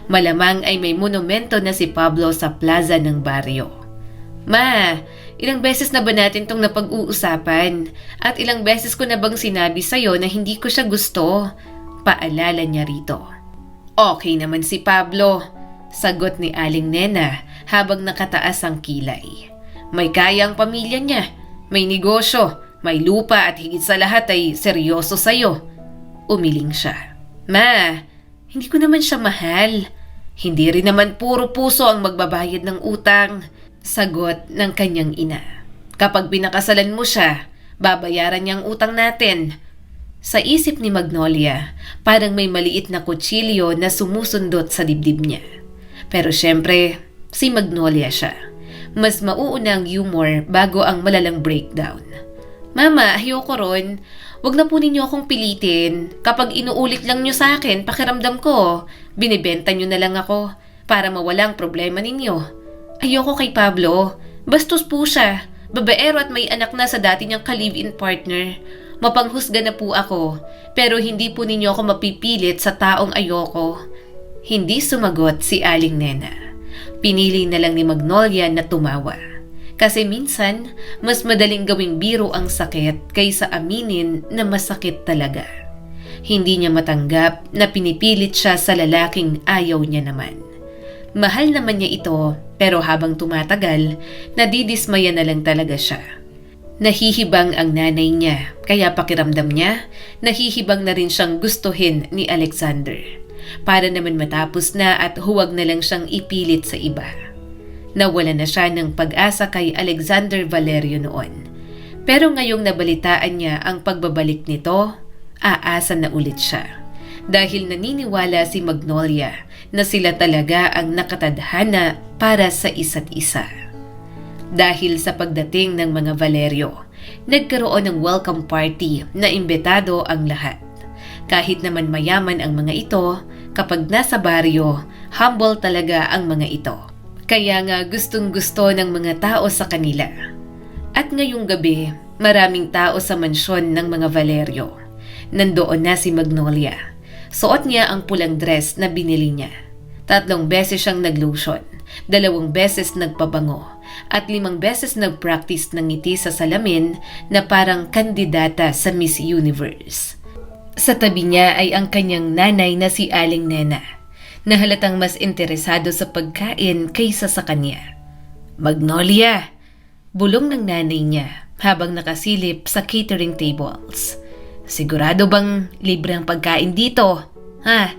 malamang ay may monumento na si Pablo sa plaza ng baryo. Ma, ilang beses na ba natin tong napag-uusapan? At ilang beses ko na bang sinabi sa'yo na hindi ko siya gusto? Paalala niya rito. Okay naman si Pablo, sagot ni Aling Nena habang nakataas ang kilay. May kaya ang pamilya niya, may negosyo, may lupa at higit sa lahat ay seryoso sa'yo. Umiling siya. Ma, hindi ko naman siya mahal. Hindi rin naman puro puso ang magbabayad ng utang, sagot ng kanyang ina. Kapag pinakasalan mo siya, babayaran niya ang utang natin. Sa isip ni Magnolia, parang may maliit na kutsilyo na sumusundot sa dibdib niya. Pero syempre, si Magnolia siya. Mas mauuna ang humor bago ang malalang breakdown. Mama, ayoko ron. Huwag na po ninyo akong pilitin. Kapag inuulit lang nyo sa akin, pakiramdam ko, binibenta nyo na lang ako para mawala ang problema ninyo. Ayoko kay Pablo. Bastos po siya. Babaero at may anak na sa dati niyang ka-live-in partner. Mapanghusga na po ako, pero hindi po ninyo ako mapipilit sa taong ayoko. Hindi sumagot si Aling Nena. Pinili na lang ni Magnolia na tumawa. Kasi minsan, mas madaling gawing biro ang sakit kaysa aminin na masakit talaga. Hindi niya matanggap na pinipilit siya sa lalaking ayaw niya naman. Mahal naman niya ito, pero habang tumatagal, nadidismaya na lang talaga siya. Nahihibang ang nanay niya, kaya pakiramdam niya, nahihibang na rin siyang gustuhin ni Alexander. Para naman matapos na at huwag na lang siyang ipilit sa iba. Nawala na siya ng pag-asa kay Alexander Valerio noon. Pero ngayong nabalitaan niya ang pagbabalik nito, aasa na ulit siya. Dahil naniniwala si Magnolia na sila talaga ang nakatadhana para sa isa't isa. Dahil sa pagdating ng mga Valerio, nagkaroon ng welcome party na imbitado ang lahat. Kahit naman mayaman ang mga ito, kapag nasa baryo, humble talaga ang mga ito. Kaya nga gustong-gusto ng mga tao sa kanila. At ngayong gabi, maraming tao sa mansyon ng mga Valerio. Nandoon na si Magnolia. Suot niya ang pulang dress na binili niya. 3 beses siyang naglotion, 2 beses nagpabango, at 5 beses nagpractice ng ngiti sa salamin na parang kandidata sa Miss Universe. Sa tabi niya ay ang kanyang nanay na si Aling Nena, na halatang mas interesado sa pagkain kaysa sa kanya. "Magnolia!" Bulong ng nanay niya habang nakasilip sa catering tables. "Sigurado bang libre ang pagkain dito? Ha?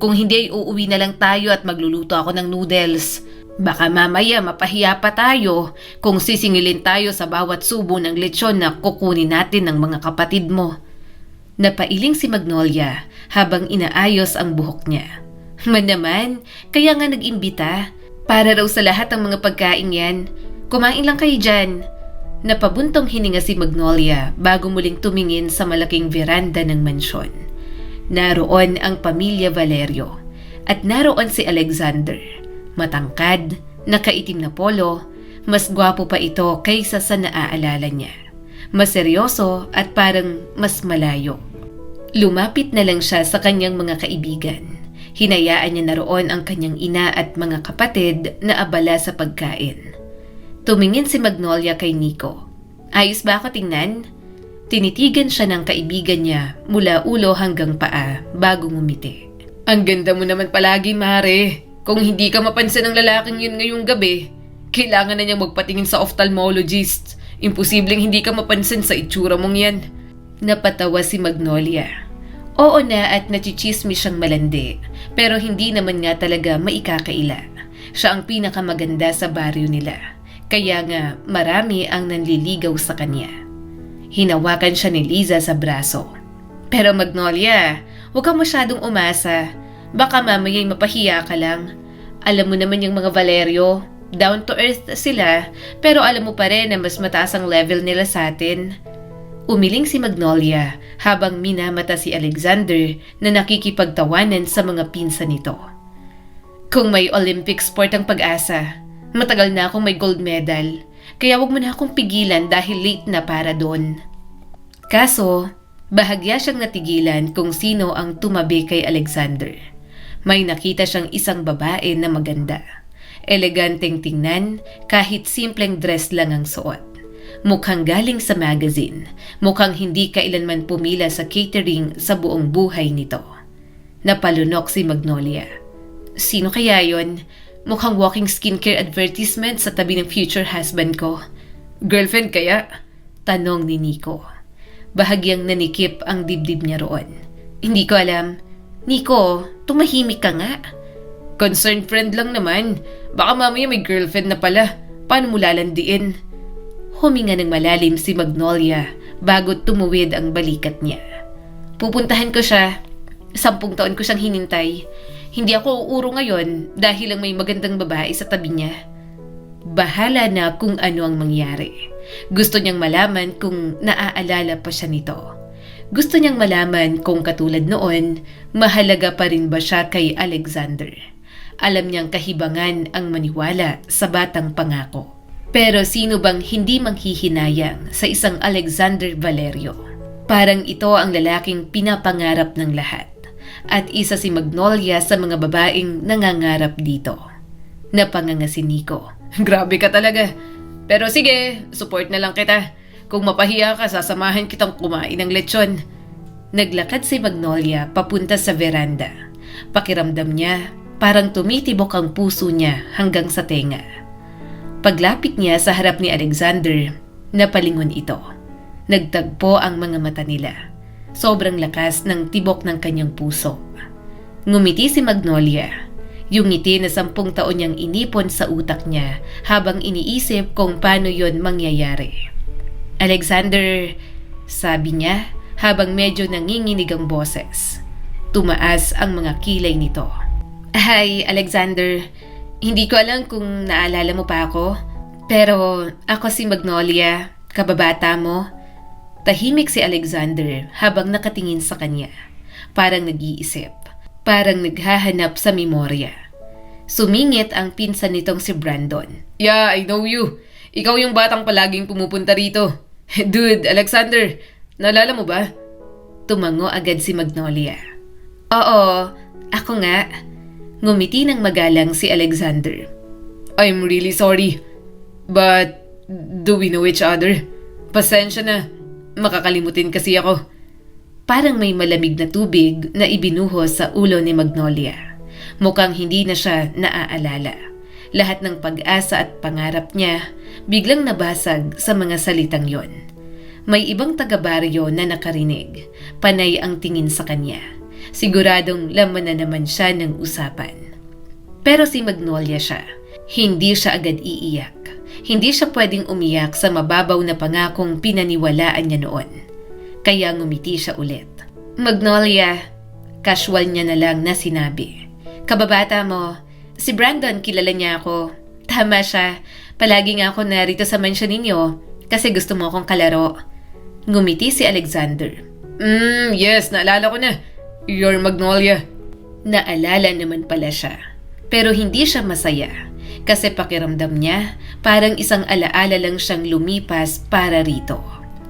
Kung hindi ay uuwi na lang tayo at magluluto ako ng noodles. Baka mamaya mapahiya pa tayo kung sisingilin tayo sa bawat subo ng lechon na kukunin natin ng mga kapatid mo." Napailing si Magnolia habang inaayos ang buhok niya. Man naman, kaya nga nag-imbita. Para raw sa lahat ng mga pagkain yan. Kumain lang kayo dyan. Napabuntong hininga si Magnolia bago muling tumingin sa malaking veranda ng mansyon. Naroon ang pamilya Valerio at naroon si Alexander. Matangkad, nakaitim na polo, mas gwapo pa ito kaysa sa naaalala niya. Mas seryoso at parang mas malayo. Lumapit na lang siya sa kanyang mga kaibigan. Hinayaan niya naroon ang kanyang ina at mga kapatid na abala sa pagkain. Tumingin si Magnolia kay Nico. "Ayos ba ako tingnan?" Tinitigan siya ng kaibigan niya mula ulo hanggang paa bago ngumiti. Ang ganda mo naman palagi, Mare. Kung hindi ka mapansin ng lalaking yun ngayong gabi, kailangan na niyang magpatingin sa ophthalmologist. Imposibleng hindi ka mapansin sa itsura mong yan. Napatawa si Magnolia. Oo na at nachichismis siyang malandi, pero hindi naman nga talaga maikakaila. Siya ang pinakamaganda sa baryo nila, kaya nga marami ang nanliligaw sa kanya. Hinawakan siya ni Liza sa braso. "Pero Magnolia, huwag kang masyadong umasa. Baka mamaya'y mapahiya ka lang. Alam mo naman yung mga Valerio, down to earth sila, pero alam mo pa rin na mas mataas ang level nila sa atin." Umiling si Magnolia habang minamata si Alexander na nakikipagtawanan sa mga pinsan nito. "Kung may Olympic sport ang Pag-asa, matagal na akong may gold medal. Kaya wag mo na akong pigilan dahil late na para doon." Kaso, bahagya siyang natigilan kung sino ang tumabi kay Alexander. May nakita siyang isang babae na maganda. Eleganteng tingnan kahit simpleng dress lang ang suot. Mukhang galing sa magazine. Mukhang hindi kailanman pumila sa catering sa buong buhay nito. Napalunok si Magnolia. Sino kaya yon? Mukhang walking skincare advertisement sa tabi ng future husband ko. Girlfriend kaya? Tanong ni Nico. Bahagyang nanikip ang dibdib niya roon. Hindi ko alam. Nico, tumahimik ka nga. Concerned friend lang naman. Baka mamaya may girlfriend na pala. Paano mo lalandiin? Huminga ng malalim si Magnolia bago tumuwid ang balikat niya. Pupuntahan ko siya. 10 taon ko siyang hinintay. Hindi ako uuro ngayon dahil lang may magandang babae sa tabi niya. Bahala na kung ano ang mangyari. Gusto niyang malaman kung naaalala pa siya nito. Gusto niyang malaman kung katulad noon, mahalaga pa rin ba siya kay Alexander. Alam niyang kahibangan ang maniwala sa batang pangako. Pero sino bang hindi manghihinayang sa isang Alexander Valerio? Parang ito ang lalaking pinapangarap ng lahat. At isa si Magnolia sa mga babaeng nangangarap dito. Napanganga si Nico. Grabe ka talaga. Pero sige, support na lang kita. Kung mapahiya ka, sasamahan kitang kumain ng lechon. Naglakad si Magnolia papunta sa veranda. Pakiramdam niya, Parang tumitibok ang puso niya hanggang sa tenga. Paglapit niya sa harap ni Alexander, napalingon ito. Nagtagpo ang mga mata nila. Sobrang lakas ng tibok ng kanyang puso. Ngumiti si Magnolia. Yung ngiti na 10 taon niyang inipon sa utak niya habang iniisip kung paano yon mangyayari. Alexander, sabi niya habang medyo nanginginig ang boses. Tumaas ang mga kilay nito. Hi, Alexander. Hindi ko alam kung naalala mo pa ako, pero ako si Magnolia, kababata mo. Tahimik si Alexander habang nakatingin sa kanya. Parang nag-iisip. Parang naghahanap sa memorya. Sumingit ang pinsan nitong si Brandon. Yeah, I know you. Ikaw yung batang palaging pumupunta rito. Dude, Alexander, naalala mo ba? Tumango agad si Magnolia. Oo, ako nga. Ngumiti ng magalang si Alexander. I'm really sorry. But, do we know each other? Pasensya na. Makakalimutin kasi ako. Parang may malamig na tubig na ibinuhos sa ulo ni Magnolia. Mukhang hindi na siya naaalala. Lahat ng pag-asa at pangarap niya biglang nabasag sa mga salitang yon. May ibang taga-baryo na nakarinig. Panay ang tingin sa kanya. Siguradong laman na naman siya ng usapan. Pero si Magnolia siya. Hindi siya agad iiyak. Hindi siya pwedeng umiyak sa mababaw na pangakong pinaniwalaan niya noon. Kaya ngumiti siya ulit. Magnolia, casual niya na lang na sinabi. Kababata mo, si Brandon kilala niya ako. Tama siya, palagi nga ako narito sa mansyon ninyo kasi gusto mo akong kalaro. Ngumiti si Alexander. Yes, naalala ko na. You're Magnolia. Naalala naman pala siya. Pero hindi siya masaya kasi pakiramdam niya parang isang alaala lang siyang lumipas para rito.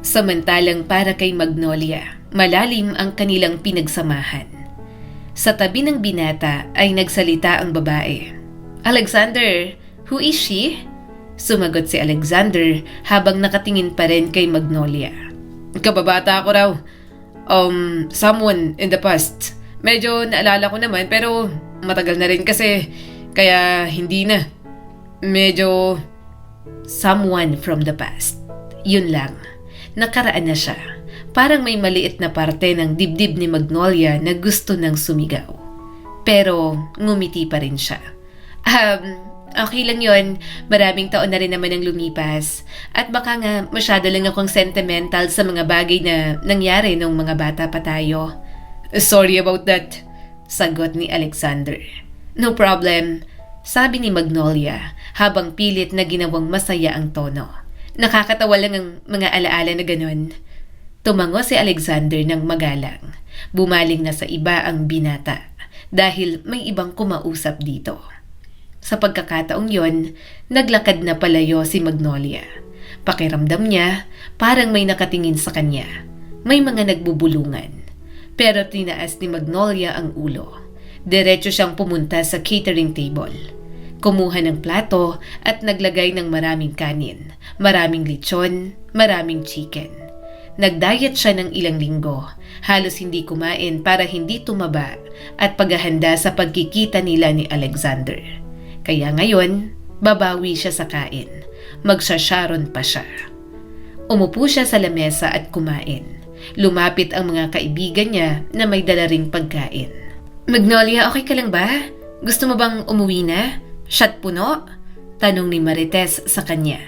Samantalang para kay Magnolia, malalim ang kanilang pinagsamahan. Sa tabi ng binata ay nagsalita ang babae. Alexander, who is she? Sumagot si Alexander habang nakatingin pa rin kay Magnolia. Kababata ako raw. Someone in the past. Medyo naalala ko naman pero matagal na rin kasi kaya hindi na. Medyo someone from the past. Yun lang. Nakaraan na siya. Parang may maliit na parte ng dibdib ni Magnolia na gusto nang sumigaw. Pero ngumiti pa rin siya. Okay lang yon. Maraming taon na rin naman ang lumipas. At baka nga masyado lang akong sentimental sa mga bagay na nangyari nung mga bata pa tayo. Sorry about that. Sagot ni Alexander. No problem. Sabi ni Magnolia habang pilit na ginawang masaya ang tono. Nakakatawa lang ang mga alaala na ganon. Tumango si Alexander ng magalang. Bumaling na sa iba ang binata dahil may ibang kumausap dito. Sa pagkakataong yon, naglakad na palayo si Magnolia. Pakiramdam niya, parang may nakatingin sa kanya. May mga nagbubulungan. Pero tinaas ni Magnolia ang ulo. Diretso siyang pumunta sa catering table. Kumuha ng plato at naglagay ng maraming kanin, maraming lechon, maraming chicken. Nag-diet siya ng ilang linggo. Halos hindi kumain para hindi tumaba at paghahanda sa pagkikita nila ni Alexander. Kaya ngayon, babawi siya sa kain. Magsasharon pa siya. Umupo siya sa lamesa at kumain. Lumapit ang mga kaibigan niya na may dala ring pagkain. Magnolia, okay ka lang ba? Gusto mo bang umuwi na? Shot puno? Tanong ni Marites sa kanya.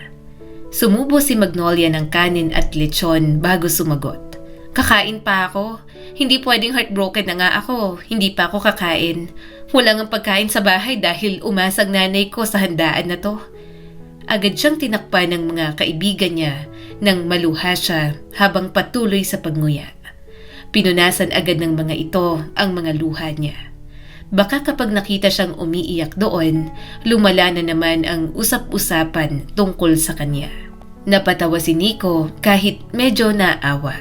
Sumubo si Magnolia ng kanin at lechon bago sumagot. Kakain pa ako. Hindi pwedeng heartbroken na nga ako. Hindi pa ako kakain. Wala ngang pagkain sa bahay dahil umasag nanay ko sa handaan na to. Agad siyang tinakpan ng mga kaibigan niya nang maluha siya habang patuloy sa pagnguya. Pinunasan agad ng mga ito ang mga luha niya. Baka kapag nakita siyang umiiyak doon, lumala na naman ang usap-usapan tungkol sa kanya. Napatawa si Nico kahit medyo naawa.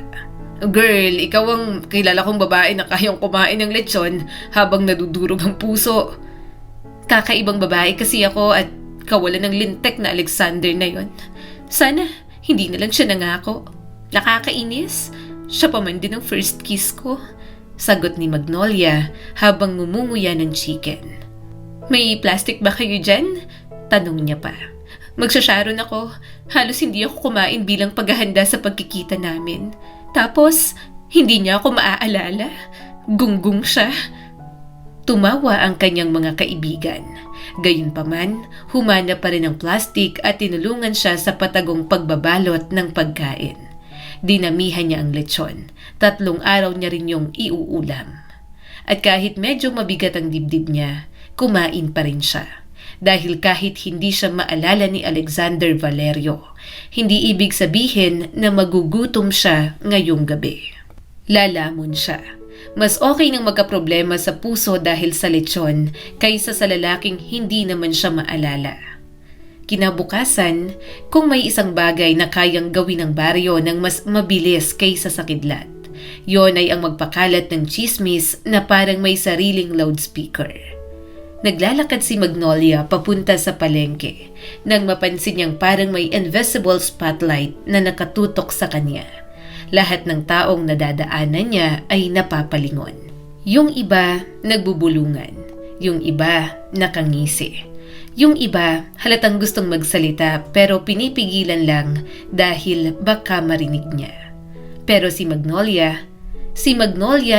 Girl, ikaw ang kilala kong babae na kayang kumain ng lechon habang nadudurog ang puso. Kakaibang babae kasi ako at kawalan ng lintek na Alexander na yon. Sana hindi na lang siya nangako. Nakakainis. Siya pa man din ang first kiss ko. Sagot ni Magnolia habang ngumunguya ng chicken. May plastic ba kayo dyan? Tanong niya pa. Magsasharon ako. Halos hindi ako kumain bilang paghahanda sa pagkikita namin. Tapos, hindi niya ako maaalala. Gunggong siya. Tumawa ang kanyang mga kaibigan. Gayunpaman, humana pa rin ang plastic at tinulungan siya sa patagong pagbabalot ng pagkain. Dinamihan niya ang lechon. 3 araw niya rin yung iuulam. At kahit medyo mabigat ang dibdib niya, kumain pa rin siya. Dahil kahit hindi siya maalala ni Alexander Valerio, hindi ibig sabihin na magugutom siya ngayong gabi. Lalamon siya. Mas okay nang magkaproblema sa puso dahil sa lechon kaysa sa lalaking hindi naman siya maalala. Kinabukasan, kung may isang bagay na kayang gawin ng baryo ng mas mabilis kaysa sa kidlat, yon ay ang magpakalat ng chismis na parang may sariling loudspeaker. Naglalakad si Magnolia papunta sa palengke nang mapansin niyang parang may invisible spotlight na nakatutok sa kanya. Lahat ng taong nadadaanan niya ay napapalingon. Yung iba nagbubulungan, yung iba nakangisi. Yung iba halatang gustong magsalita pero pinipigilan lang dahil baka marinig niya. Pero si Magnolia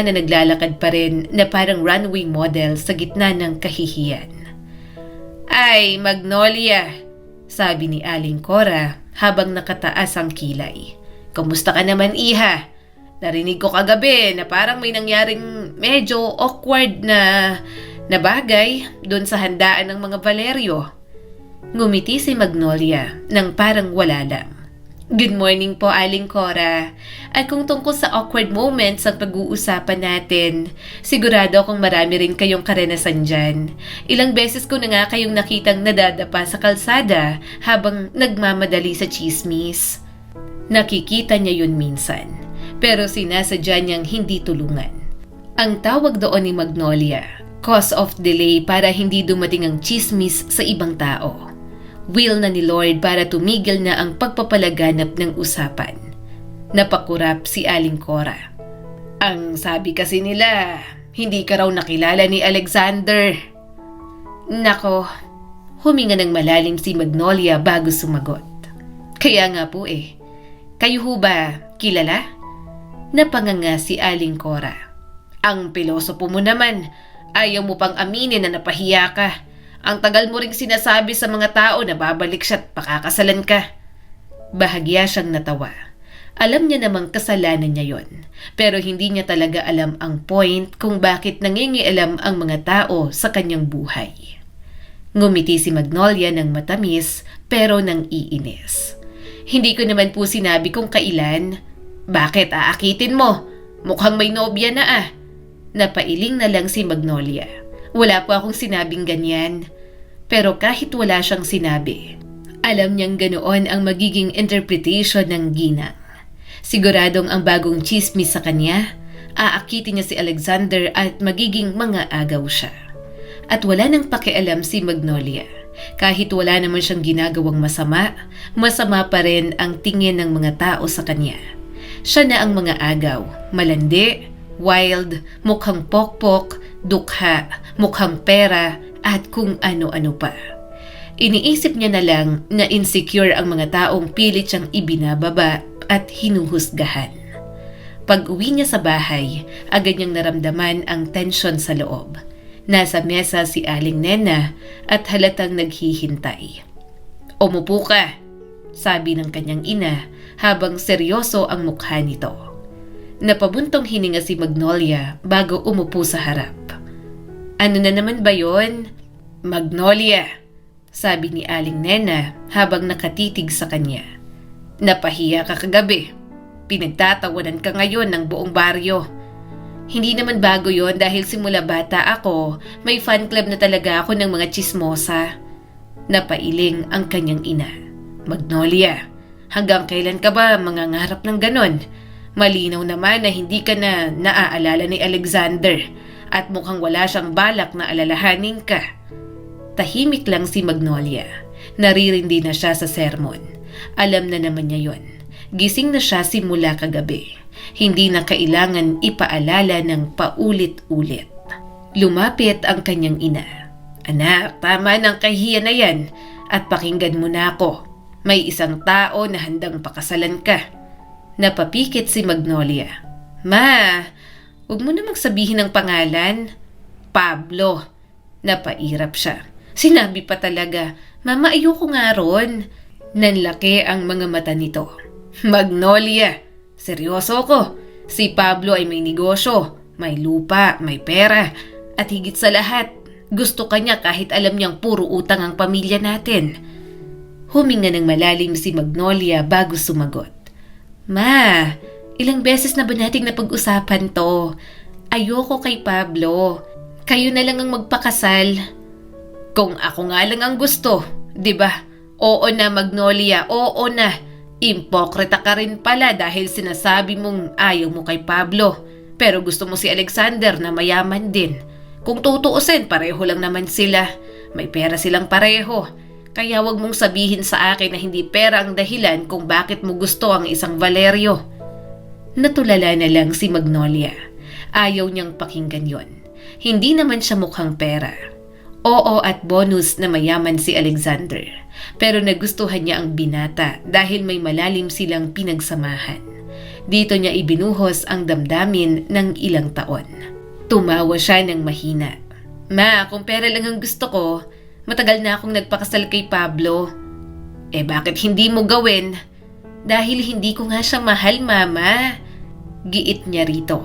na naglalakad pa rin na parang runway model sa gitna ng kahihiyan. Ay, Magnolia, sabi ni Aling Cora habang nakataas ang kilay. Kamusta ka naman, iha? Narinig ko kagabi na parang may nangyaring medyo awkward na bagay doon sa handaan ng mga Valerio. Ngumiti si Magnolia nang parang wala lang. Good morning po, Aling Cora. At kung tungkol sa awkward moments ang pag-uusapan natin, sigurado akong marami rin kayong karanasan dyan. Ilang beses ko na nga kayong nakitang nadadapa sa kalsada habang nagmamadali sa chismis. Nakikita niya yun minsan, pero sinasadya niyang hindi tulungan. Ang tawag doon ni Magnolia, cause of delay para hindi dumating ang chismis sa ibang tao. Will na ni Lord para tumigil na ang pagpapalaganap ng usapan. Napakurap si Aling Cora. Ang sabi kasi nila, hindi ka raw nakilala ni Alexander. Nako, huminga ng malalim si Magnolia bago sumagot. Kaya nga po eh, kayo ho ba kilala? Napanganga si Aling Cora. Ang pilosopo mo naman, ayaw mo pang aminin na napahiya ka. Ang tagal mo ring sinasabi sa mga tao na babalik siya at pakakasalan ka. Bahagya siyang natawa. Alam niya namang kasalanan niya yon, pero hindi niya talaga alam ang point kung bakit nangingialam ang mga tao sa kanyang buhay. Ngumiti si Magnolia ng matamis pero nang iinis. Hindi ko naman po sinabi kung kailan. Bakit aakitin mo? Mukhang may nobya na ah. Napailing na lang si Magnolia. Wala po akong sinabing ganyan. Pero kahit wala siyang sinabi, alam niyang ganoon ang magiging interpretation ng ginang. Siguradong ang bagong chismis sa kanya, aakitin niya si Alexander at magiging mga agaw siya. At wala nang pakialam si Magnolia. Kahit wala naman siyang ginagawang masama, masama pa rin ang tingin ng mga tao sa kanya. Siya na ang mga agaw, malandi, wild, mukhang pokpok, dukha, mukhang pera, at kung ano-ano pa. Iniisip niya na lang na insecure ang mga taong pilit siyang ibinababa at hinuhusgahan. Pag-uwi niya sa bahay, agad niyang naramdaman ang tensyon sa loob. Nasa mesa si Aling Nena at halatang naghihintay. Umupo ka, sabi ng kanyang ina habang seryoso ang mukha nito. Napabuntong hininga si Magnolia bago umupo sa harap. Ano na naman ba yon? Magnolia, sabi ni Aling Nena habang nakatitig sa kanya. Napahiya ka kagabi. Pinagtatawanan ka ngayon ng buong baryo. Hindi naman bago yon dahil simula bata ako, may fan club na talaga ako ng mga chismosa. Napailing ang kanyang ina. Magnolia, hanggang kailan ka ba mangangarap ng ganon? Malinaw naman na hindi ka na naaalala ni Alexander at mukhang wala siyang balak na alalahanin ka. Tahimik lang si Magnolia. Naririndi na siya sa sermon. Alam na naman niya yon. Gising na siya simula kagabi. Hindi na kailangan ipaalala ng paulit-ulit. Lumapit ang kanyang ina. Anak, tama ng kahihiyan na yan at pakinggan mo na ako. May isang tao na handang pakasalan ka. Napapikit si Magnolia. Ma, huwag mo namang sabihin ng pangalan. Pablo. Napairap siya. Sinabi pa talaga, Mama, ayoko nga ron. Nanlaki ang mga mata nito. Magnolia, seryoso ko. Si Pablo ay may negosyo, may lupa, may pera. At higit sa lahat, gusto ka niya kahit alam niyang puro utang ang pamilya natin. Huminga ng malalim si Magnolia bago sumagot. Ma, ilang beses na ba nating napag-usapan to? Ayoko kay Pablo. Kayo na lang ang magpakasal. Kung ako nga lang ang gusto, di ba? Oo na, Magnolia, oo na. Impokrita ka rin pala dahil sinasabi mong ayaw mo kay Pablo. Pero gusto mo si Alexander na mayaman din. Kung tutuusin, pareho lang naman sila. May pera silang pareho. Kaya wag mong sabihin sa akin na hindi pera ang dahilan kung bakit mo gusto ang isang Valerio. Natulala na lang si Magnolia. Ayaw niyang pakinggan yon. Hindi naman siya mukhang pera. Oo at bonus na mayaman si Alexander. Pero nagustuhan niya ang binata dahil may malalim silang pinagsamahan. Dito niya ibinuhos ang damdamin ng ilang taon. Tumawa siya ng mahina. Ma, kung pera lang ang gusto ko, matagal na akong nagpakasal kay Pablo. Eh bakit hindi mo gawin? Dahil hindi ko nga siya mahal, Mama. Giit niya rito.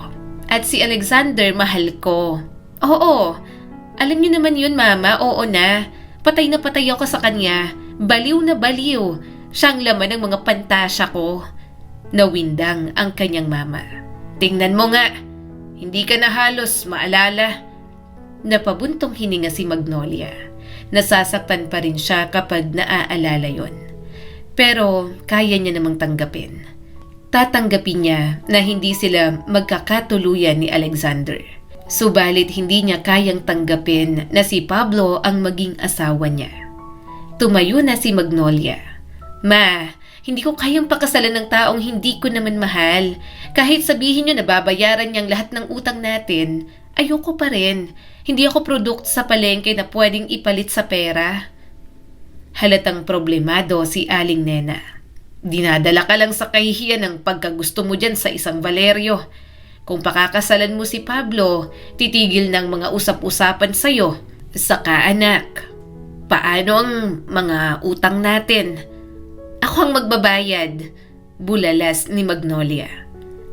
At si Alexander mahal ko. Oo, alam niyo naman yun, Mama, oo na. Patay na patay ako sa kanya. Baliw na baliw. Siyang laman ng mga pantasya ko. Nawindang ang kanyang mama. Tingnan mo nga. Hindi ka na halos maalala. Napabuntong hininga si Magnolia. Nasasaktan pa rin siya kapag naaalala yon. Pero kaya niya namang tanggapin. Tatanggapin niya na hindi sila magkakatuluyan ni Alexander. Subalit hindi niya kayang tanggapin na si Pablo ang maging asawa niya. Tumayo na si Magnolia. Ma, hindi ko kayang pakasalan ng taong hindi ko naman mahal. Kahit sabihin niyo na babayaran niyang lahat ng utang natin, ayoko pa rin. Hindi ako product sa palengke na pwedeng ipalit sa pera. Halatang problemado si Aling Nena. Dinadala ka lang sa kahihiyan ng pagkagusto mo dyan sa isang Valerio. Kung pakakasalan mo si Pablo, titigil ng mga usap-usapan sa'yo. Saka anak, paano ang mga utang natin? Ako ang magbabayad, bulalas ni Magnolia.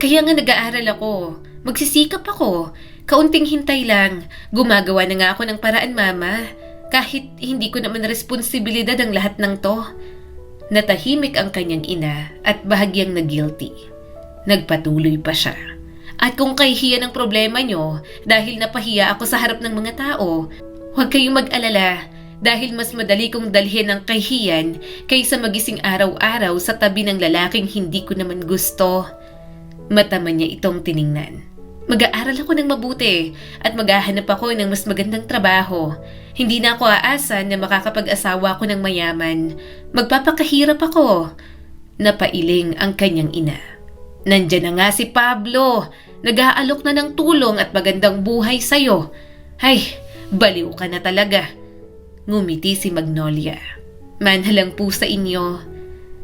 Kaya nga nag-aaral ako, magsisikap ako, kaunting hintay lang, gumagawa na nga ako ng paraan, Mama. Kahit hindi ko naman responsibilidad ang lahat ng to. Natahimik ang kanyang ina at bahagyang na-guilty. Nagpatuloy pa siya. At kung kahihiyan ang problema nyo dahil napahiya ako sa harap ng mga tao, huwag kayong mag-alala dahil mas madali kong dalhin ang kahihiyan kaysa magising araw-araw sa tabi ng lalaking hindi ko naman gusto. Mataman niya itong tiningnan. Mag-aaral ako ng mabuti at maghahanap ako ng mas magandang trabaho. Hindi na ako aasa na makakapag-asawa ko ng mayaman. Magpapakahirap ako. Napailing ang kanyang ina. Nandiyan na nga si Pablo. Nag-aalok na ng tulong at magandang buhay sa'yo. Ay, baliw ka na talaga. Ngumiti si Magnolia. Manhalang po sa inyo.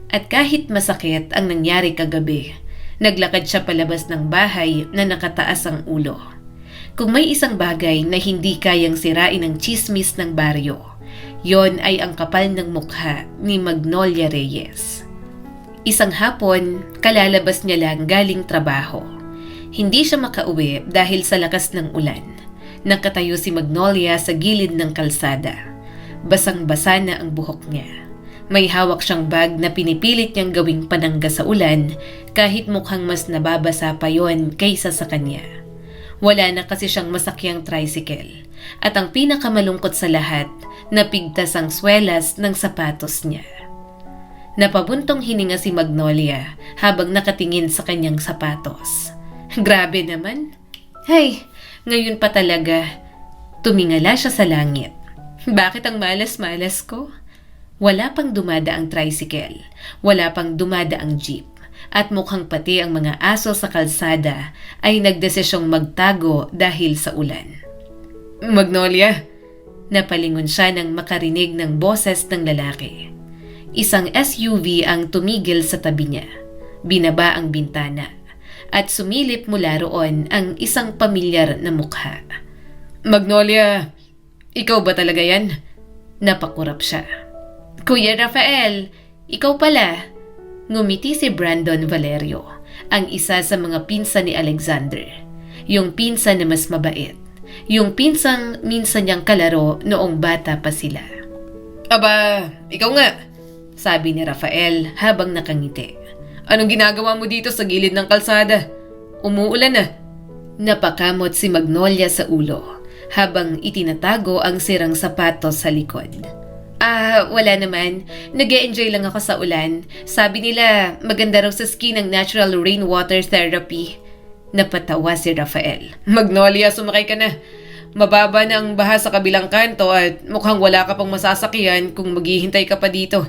At kahit masakit ang nangyari kagabi, naglakad siya palabas ng bahay na nakataas ang ulo. Kung may isang bagay na hindi kayang sirain ng tsismis ng baryo, yon ay ang kapal ng mukha ni Magnolia Reyes. Isang hapon, kalalabas niya lang galing trabaho. Hindi siya makauwi dahil sa lakas ng ulan. Nakatayo si Magnolia sa gilid ng kalsada. Basang-basa na ang buhok niya. May hawak siyang bag na pinipilit niyang gawing panangga sa ulan kahit mukhang mas nababasa pa yon kaysa sa kanya. Wala na kasi siyang masakyang tricycle. At ang pinakamalungkot sa lahat, napigtas ang swelas ng sapatos niya. Napabuntong hininga si Magnolia habang nakatingin sa kanyang sapatos. Grabe naman. Hey, ngayon pa talaga. Tumingala siya sa langit. Bakit ang malas-malas ko? Wala pang dumada ang tricycle. Wala pang dumada ang jeep. At mukhang pati ang mga aso sa kalsada ay nagdesisyong magtago dahil sa ulan. Magnolia, Napalingon siya nang makarinig ng boses ng lalaki. Isang SUV ang tumigil sa tabi niya. Binaba ang bintana at sumilip mula roon ang isang pamilyar na mukha. Magnolia, ikaw ba talaga yan? Napakurap siya. Kuya Rafael, ikaw pala. Ngumiti si Brandon Valerio, ang isa sa mga pinsan ni Alexander. Yung pinsan na mas mabait. Yung pinsang minsan niyang kalaro noong bata pa sila. Aba, ikaw nga. Sabi ni Rafael habang nakangiti. Anong ginagawa mo dito sa gilid ng kalsada? Umuulan na. Napakamot si Magnolia sa ulo habang itinatago ang sirang sapatos sa likod. Wala naman. Nag-e-enjoy lang ako sa ulan. Sabi nila maganda raw sa ski ng natural rainwater therapy. Napatawa si Rafael. Magnolia, sumakay ka na. Mababa na ang baha sa kabilang kanto at mukhang wala ka pang masasakyan kung maghihintay ka pa dito.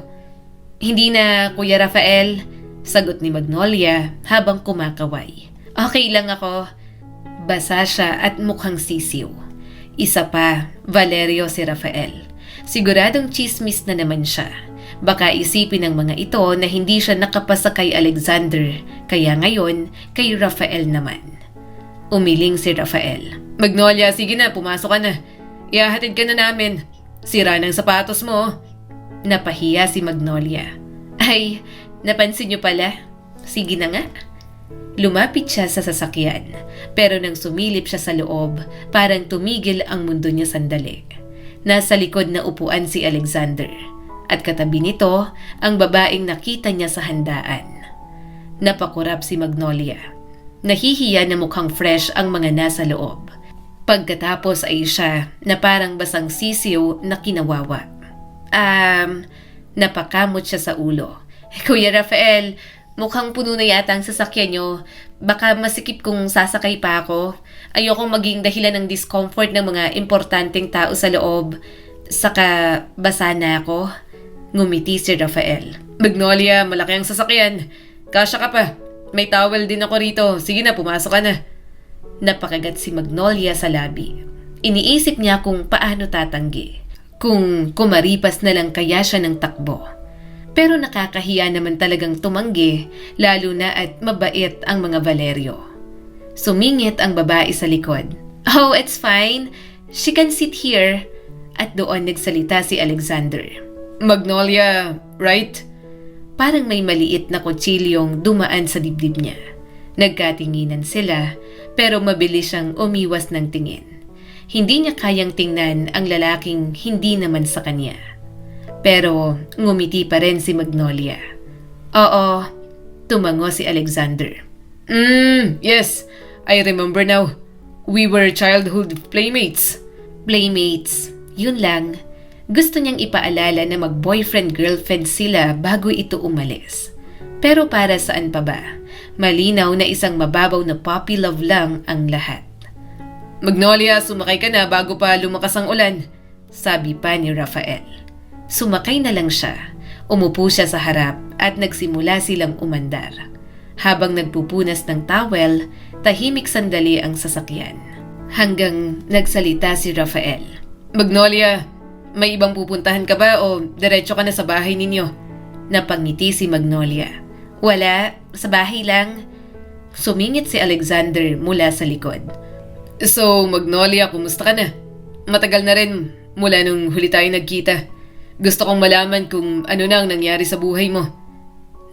Hindi na, Kuya Rafael. Sagot ni Magnolia habang kumakaway. Okay lang ako. Basa siya at mukhang sisiw. Isa pa, Valerio si Rafael. Siguradong chismis na naman siya. Baka isipin ng mga ito na hindi siya nakapasa kay Alexander, kaya ngayon kay Rafael naman. Umiling si Rafael. Magnolia, sige na, pumasok ka na. Ihahatid ka na namin. Sira ng sapatos mo. Napahiya si Magnolia. Ay, napansin niyo pala? Sige na nga. Lumapit siya sa sasakyan, pero nang sumilip siya sa loob, parang tumigil ang mundo niya sandali. Nasa likod na upuan si Alexander, at katabi nito ang babaeng nakita niya sa handaan. Napakurap si Magnolia. Nahihiya na mukhang fresh ang mga nasa loob. Pagkatapos ay siya na parang basang sisiw na kinawawa. Napakamot siya sa ulo. Kuya Rafael, mukhang puno na yata ang sasakyan niyo. Baka masikip kung sasakay pa ako. Ayokong maging dahilan ng discomfort ng mga importanteng tao sa loob. Saka basa na ako. Ngumiti si Rafael. Magnolia, malaki ang sasakyan. Kasya ka pa. May towel din ako rito. Sige na, pumasok ka na. Napakagat si Magnolia sa labi. Iniisip niya kung paano tatanggi. Kung kumaripas na lang kaya siya ng takbo. Pero nakakahiya naman talagang tumanggi, lalo na at mabait ang mga Valerio. Sumingit ang babae sa likod. Oh, it's fine. She can sit here. At doon nagsalita si Alexander. Magnolia, right? Parang may maliit na kutsilyong dumaan sa dibdib niya. Nagkatinginan sila, pero mabilis siyang umiwas ng tingin. Hindi niya kayang tingnan ang lalaking hindi naman sa kanya. Pero ngumiti pa rin si Magnolia. Oo, tumango si Alexander. Yes, I remember now. We were childhood playmates. Playmates, yun lang. Gusto niyang ipaalala na mag-boyfriend-girlfriend sila bago ito umalis. Pero para saan pa ba? Malinaw na isang mababaw na puppy love lang ang lahat. Magnolia, sumakay ka na bago pa lumakas ang ulan. Sabi pa ni Rafael. Sumakay na lang siya. Umupo siya sa harap at nagsimula silang umandar. Habang nagpupunas ng towel, tahimik sandali ang sasakyan. Hanggang nagsalita si Rafael. Magnolia, may ibang pupuntahan ka ba o diretso ka na sa bahay ninyo? Napangiti si Magnolia. Wala, sa bahay lang. Sumingit si Alexander mula sa likod. So, Magnolia, kumusta ka na? Matagal na rin mula nung huli tayo nagkita. Gusto kong malaman kung ano na ang nangyari sa buhay mo.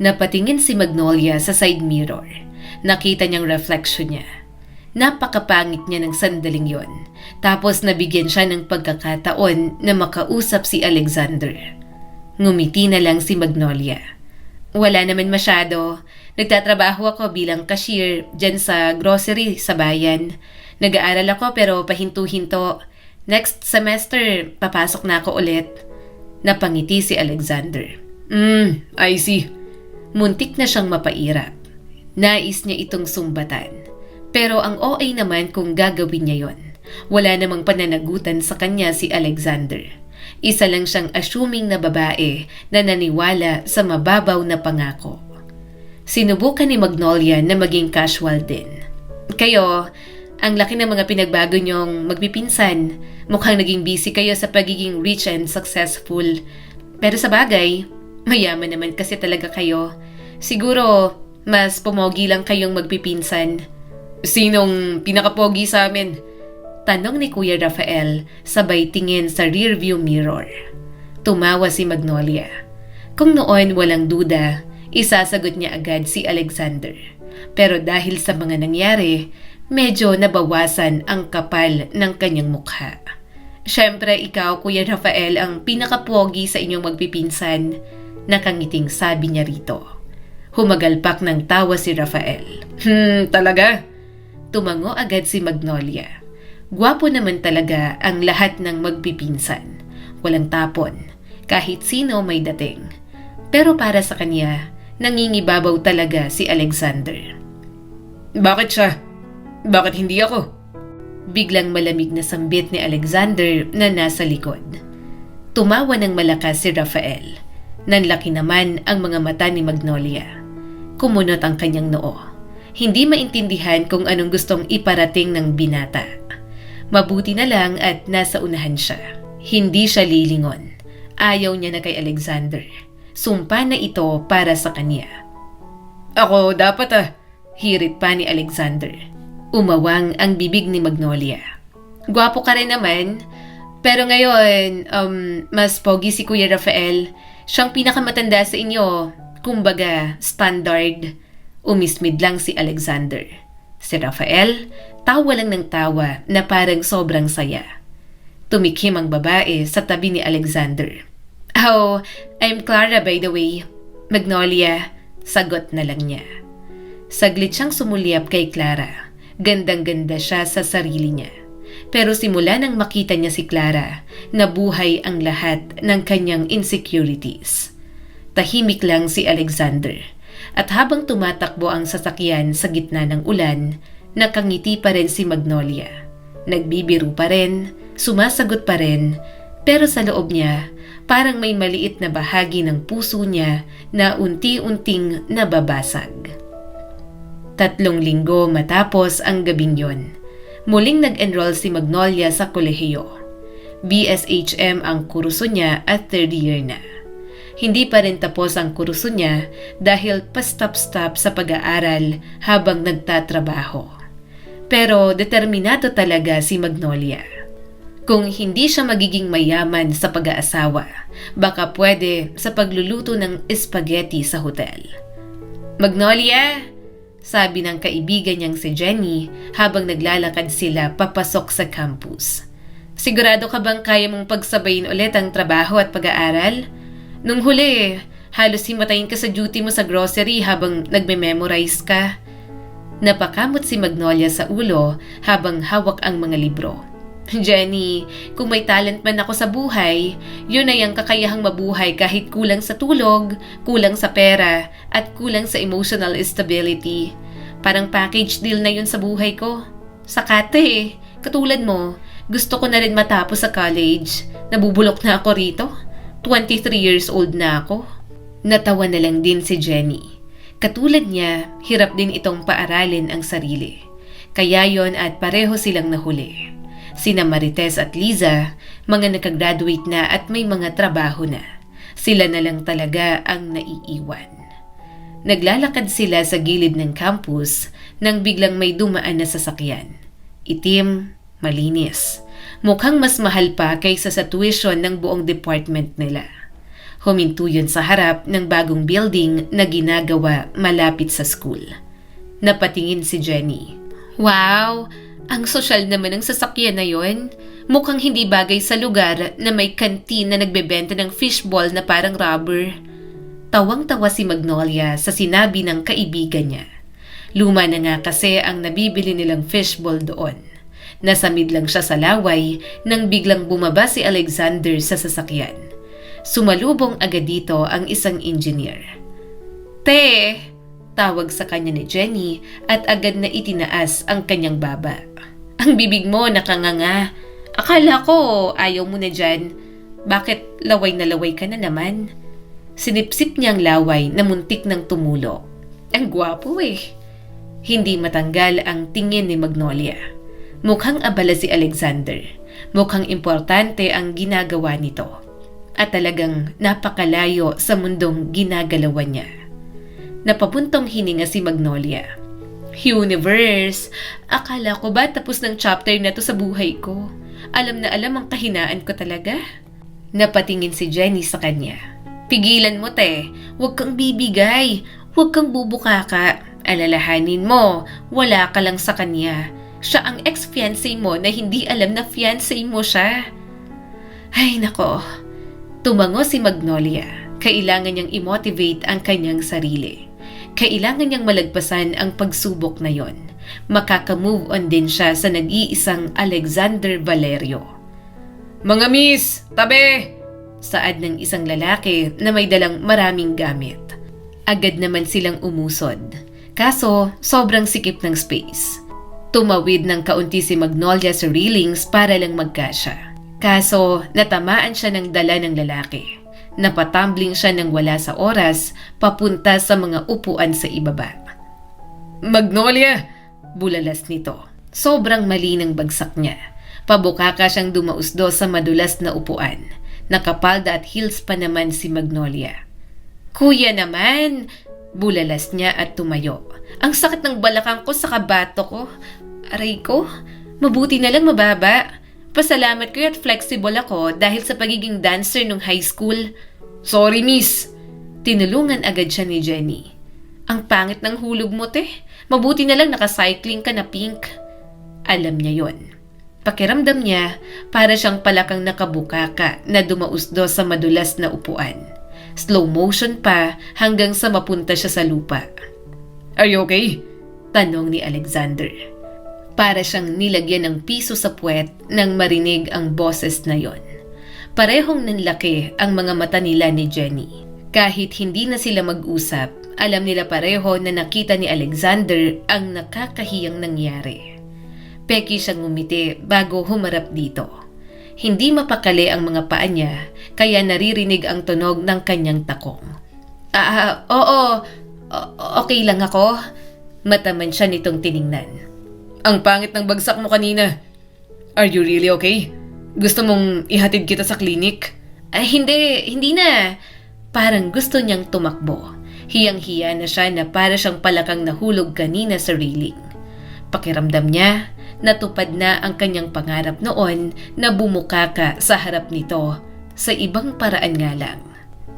Napatingin si Magnolia sa side mirror. Nakita niyang reflection niya. Napakapangit niya ng sandaling yon. Tapos nabigyan siya ng pagkakataon na makausap si Alexander. Ngumiti na lang si Magnolia. Wala naman masyado. Nagtatrabaho ako bilang cashier dyan sa grocery sa bayan. Nag-aaral ako pero pahinto-hinto. Next semester, papasok na ako ulit. Napangiti si Alexander. I see. Muntik na siyang mapairap. Nais niya itong sumbatan. Pero ang OA naman kung gagawin niya yon. Wala namang pananagutan sa kanya si Alexander. Isa lang siyang assuming na babae na naniwala sa mababaw na pangako. Sinubukan ni Magnolia na maging casual din. Kayo, Ang laki ng mga pinagbago niyong magpipinsan. Mukhang naging busy kayo sa pagiging rich and successful. Pero sa bagay, mayaman naman kasi talaga kayo. Siguro, mas pumogi lang kayong magpipinsan. Sinong pinakapogi sa amin? Tanong ni Kuya Rafael sabay tingin sa rearview mirror. Tumawa si Magnolia. Kung noon walang duda, isasagot niya agad si Alexander. Pero dahil sa mga nangyari, medyo nabawasan ang kapal ng kanyang mukha. Siyempre ikaw, Kuya Rafael, ang pinakapogi sa inyong magpipinsan. Nakangiting sabi niya rito. Humagalpak ng tawa si Rafael. Talaga? Tumango agad si Magnolia. Gwapo naman talaga ang lahat ng magpipinsan. Walang tapon, kahit sino may dating. Pero para sa kanya, nangingibabaw talaga si Alexander. Bakit siya? Bakit hindi ako? Biglang malamig na sambit ni Alexander na nasa likod. Tumawa ng malakas si Rafael. Nanlaki naman ang mga mata ni Magnolia. Kumunot ang kanyang noo. Hindi maintindihan kung anong gustong iparating ng binata. Mabuti na lang at nasa unahan siya. Hindi siya lilingon. Ayaw niya na kay Alexander. Sumpa na ito para sa kanya. Ako dapat Hirit pa ni Alexander. Umawang ang bibig ni Magnolia. Gwapo ka rin naman. Pero ngayon, mas pogi si Kuya Rafael. Siyang pinakamatanda sa inyo. Kumbaga, standard. Umismid lang si Alexander. Si Rafael, tawa lang ng tawa na parang sobrang saya. Tumikim ang babae sa tabi ni Alexander. Oh, I'm Clara by the way. Magnolia, sagot na lang niya. Saglit siyang sumulyap kay Clara. Gandang-ganda siya sa sarili niya. Pero simula nang makita niya si Clara, nabuhay ang lahat ng kanyang insecurities. Tahimik lang si Alexander. At habang tumatakbo ang sasakyan sa gitna ng ulan, nakangiti pa rin si Magnolia. Nagbibiro pa rin, sumasagot pa rin, pero sa loob niya, parang may maliit na bahagi ng puso niya na unti-unting nababasag. 3 linggo matapos ang gabing yon, muling nag-enroll si Magnolia sa kolehiyo. BSHM ang kurso niya at 3rd year na. Hindi pa rin tapos ang kurso niya dahil pa-stop-stop sa pag-aaral habang nagtatrabaho. Pero determinado talaga si Magnolia. Kung hindi siya magiging mayaman sa pag-aasawa, baka pwede sa pagluluto ng spaghetti sa hotel. Magnolia, sabi ng kaibigan niyang si Jenny habang naglalakad sila papasok sa campus. Sigurado ka bang kaya mong pagsabayin ulit ang trabaho at pag-aaral? Nung huli, halos himatayin ka sa duty mo sa grocery habang nagme-memorize ka. Napakamot si Magnolia sa ulo habang hawak ang mga libro. Jenny, kung may talent man ako sa buhay, yun ay ang kakayahang mabuhay kahit kulang sa tulog, kulang sa pera, at kulang sa emotional stability. Parang package deal na yun sa buhay ko. Sakate katulad mo, gusto ko na rin matapos sa college. Nabubulok na ako rito. 23 years old na ako. Natawa na lang din si Jenny. Katulad niya, hirap din itong paaralin ang sarili. Kaya yon at pareho silang nahuli. Sina Marites at Liza, mga nakagraduate na at may mga trabaho na. Sila na lang talaga ang naiiwan. Naglalakad sila sa gilid ng campus nang biglang may dumaan na sasakyan. Itim, malinis. Mukhang mas mahal pa kaysa sa tuition ng buong department nila. Huminto yun sa harap ng bagong building na ginagawa malapit sa school. Napatingin si Jenny. Wow! Ang sosyal naman ng sasakyan na yon. Mukhang hindi bagay sa lugar na may kantin na nagbebenta ng fishball na parang rubber. Tawang-tawa si Magnolia sa sinabi ng kaibigan niya. Luma na nga kasi ang nabibili nilang fishball doon. Nasamid lang siya sa laway nang biglang bumaba si Alexander sa sasakyan. Sumalubong agad dito ang isang engineer. Te! Tawag sa kanya ni Jenny at agad na itinaas ang kanyang baba. Ang bibig mo nakanganga. Akala ko ayaw mo na dyan. Bakit laway na laway ka na naman? Sinipsip niyang laway na muntik ng tumulo. Ang gwapo eh. Hindi matanggal ang tingin ni Magnolia. Mukhang abala si Alexander. Mukhang importante ang ginagawa nito. At talagang napakalayo sa mundong ginagalawan niya. Napapuntong hininga si Magnolia. Universe, akala ko ba tapos ng chapter na to sa buhay ko? Alam na alam ang kahinaan ko talaga. Napatingin si Jenny sa kanya. Pigilan mo te, huwag kang bibigay, huwag kang bubukaka. Alalahanin mo, wala ka lang sa kanya. Siya ang ex-fiancé mo na hindi alam na fiancé mo siya. Ay nako, tumango si Magnolia. Kailangan niyang i-motivate ang kanyang sarili. Kailangan niyang malagpasan ang pagsubok na yon. Makaka-move on din siya sa nag-iisang Alexander Valerio. Mga miss, tabi! Saad ng isang lalaki na may dalang maraming gamit. Agad naman silang umusod. Kaso, sobrang sikip ng space. Tumawid ng kaunti si Magnolia sa railings para lang magkasya. Kaso, natamaan siya ng dala ng lalaki. Napatumbling siya ng wala sa oras, papunta sa mga upuan sa ibaba. Magnolia! Bulalas nito. Sobrang mali ng bagsak niya. Pabukaka siyang dumausdo sa madulas na upuan. Nakapalda at heels pa naman si Magnolia. Kuya naman! Bulalas niya at tumayo. Ang sakit ng balakang ko sa kabato ko. Aray ko, mabuti na lang mababa. Pasalamat ko at flexible ako dahil sa pagiging dancer nung high school. Sorry miss. Tinulungan agad siya ni Jenny. Ang pangit ng hulog mo te. Mabuti na lang nakacycling ka na pink. Alam niya yon. Pakiramdam niya para siyang palakang nakabukaka na dumausdo sa madulas na upuan. Slow motion pa hanggang sa mapunta siya sa lupa. Are you okay? Tanong ni Alexander. Para siyang nilagyan ng piso sa puwet nang marinig ang boses na yon. Parehong nanlaki ang mga mata nila ni Jenny. Kahit hindi na sila mag-usap, alam nila pareho na nakita ni Alexander ang nakakahiyang nangyari. Peki siyang ngumiti bago humarap dito. Hindi mapakali ang mga paa niya, kaya naririnig ang tunog ng kanyang takong. Oo, okay lang ako. Mataman siya nitong tiningnan. Ang pangit ng bagsak mo kanina. Are you really okay? Gusto mong ihatid kita sa klinik? Ay, hindi na. Parang gusto niyang tumakbo. Hiyang-hiya na siya na para siyang palakang nahulog kanina sa railing. Pakiramdam niya, natupad na ang kanyang pangarap noon na bumukaka sa harap nito sa ibang paraan nga lang.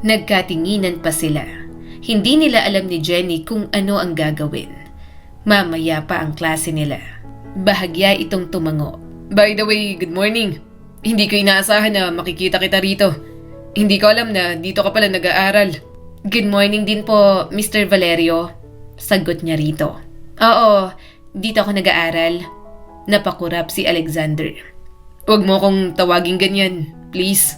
Nagkatinginan pa sila. Hindi nila alam ni Jenny kung ano ang gagawin. Mamaya pa ang klase nila. Bahagya itong tumango. By the way, good morning. Hindi ko inaasahan na makikita kita rito. Hindi ko alam na dito ka pala nag-aaral. Good morning din po, Mr. Valerio. Sagot niya rito. Oo, dito ako nag-aaral. Napakurap si Alexander. Huwag mo akong tawaging ganyan, please.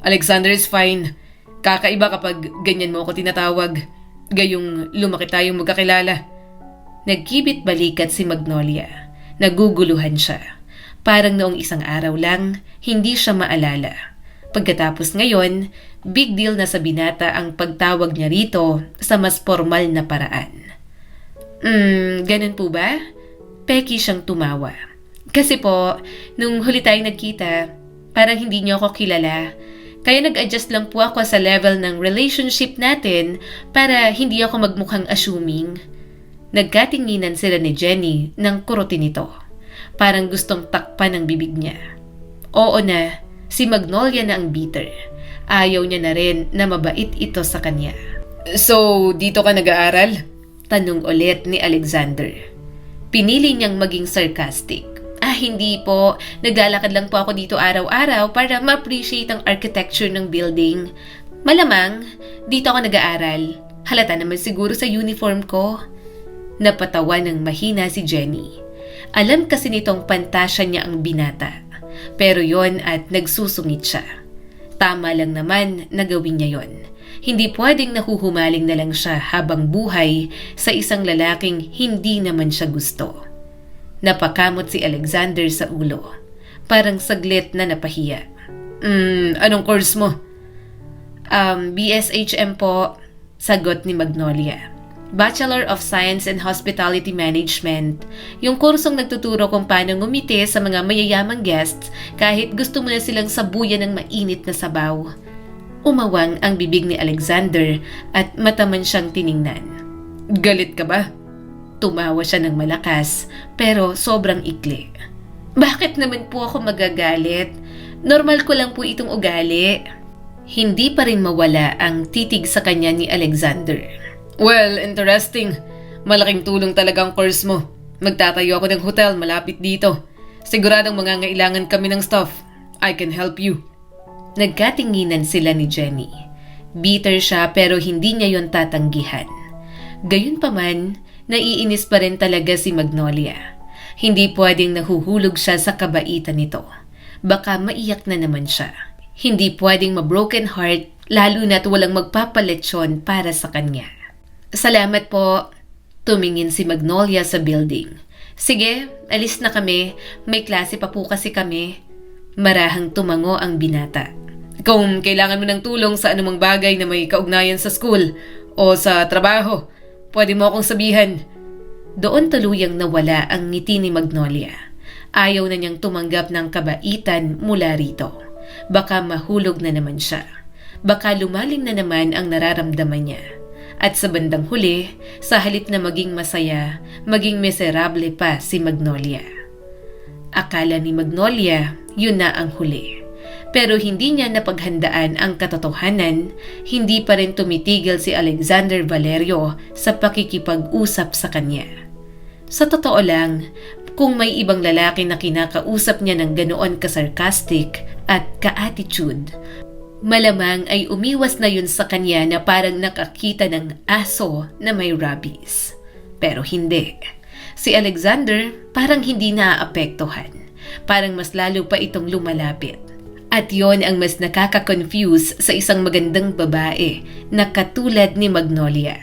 Alexander is fine. Kakaiba kapag ganyan mo ako tinatawag. Gayong lumaki tayong magkakilala. Nagkibit balikat si Magnolia. Naguguluhan siya. Parang noong isang araw lang, hindi siya maalala. Pagkatapos ngayon, big deal na sa binata ang pagtawag niya rito sa mas formal na paraan. Ganun po ba? Peki siyang tumawa. Kasi po, nung huli tayong nagkita, parang hindi niyo ako kilala. Kaya nag-adjust lang po ako sa level ng relationship natin para hindi ako magmukhang assuming. Nagkatinginan sila ni Jenny ng kurutin nito. Parang gustong takpan ng bibig niya. Oo na, si Magnolia na ang bitter. Ayaw niya na rin na mabait ito sa kanya. So, dito ka nag-aaral? Tanong ulit ni Alexander. Pinili niyang maging sarcastic. Hindi po. Naglalakad lang po ako dito araw-araw para ma-appreciate ang architecture ng building. Malamang, dito ako nag-aaral. Halata naman siguro sa uniform ko. Napatawa ng mahina si Jenny. Alam kasi nitong pantasya niya ang binata. Pero yon at nagsusungit siya. Tama lang naman na gawin niya yon. Hindi pwedeng nahuhumaling na lang siya habang buhay sa isang lalaking hindi naman siya gusto. Napakamot si Alexander sa ulo. Parang saglit na napahiya. Anong course mo? BSHM po, sagot ni Magnolia. Bachelor of Science in Hospitality Management, yung kursong nagtuturo kung paano ngumiti sa mga mayayamang guests kahit gusto mo na silang sabuyan ng mainit na sabaw. Umawang ang bibig ni Alexander at mataman siyang tiningnan. Galit ka ba? Tumawa siya ng malakas pero sobrang ikli. Bakit naman po ako magagalit? Normal ko lang po itong ugali. Hindi pa rin mawala ang titig sa kanya ni Alexander. Well, interesting. Malaking tulong talaga ang course mo. Magtatayo ako ng hotel malapit dito. Siguradong mangangailangan kami ng staff. I can help you. Nagkatinginan sila ni Jenny. Bitter siya pero hindi niya yon tatanggihan. Gayunpaman, naiinis pa rin talaga si Magnolia. Hindi pwedeng nahuhulog siya sa kabaitan nito. Baka maiyak na naman siya. Hindi pwedeng ma-broken heart lalo na't walang magpapaletsyon para sa kanya. Salamat po. Tumingin si Magnolia sa building. Sige, alis na kami. May klase pa po kasi kami. Marahang tumango ang binata. Kung kailangan mo ng tulong sa anumang bagay na may kaugnayan sa school o sa trabaho, pwede mo akong sabihan. Doon tuluyang nawala ang ngiti ni Magnolia. Ayaw na niyang tumanggap ng kabaitan mula rito. Baka mahulog na naman siya. Baka lumalim na naman ang nararamdaman niya. At sa bandang huli, sa halip na maging masaya, maging miserable pa si Magnolia. Akala ni Magnolia, yun na ang huli. Pero hindi niya napaghandaan ang katotohanan, hindi pa rin tumitigil si Alexander Valerio sa pakikipag-usap sa kanya. Sa totoo lang, kung may ibang lalaki na kinakausap niya ng ganoon ka-sarcastic at ka-attitude, malamang ay umiwas na yun sa kanya na parang nakakita ng aso na may rabies. Pero hindi. Si Alexander parang hindi naaapektuhan. Parang mas lalo pa itong lumalapit. At yon ang mas nakaka-confuse sa isang magandang babae na katulad ni Magnolia.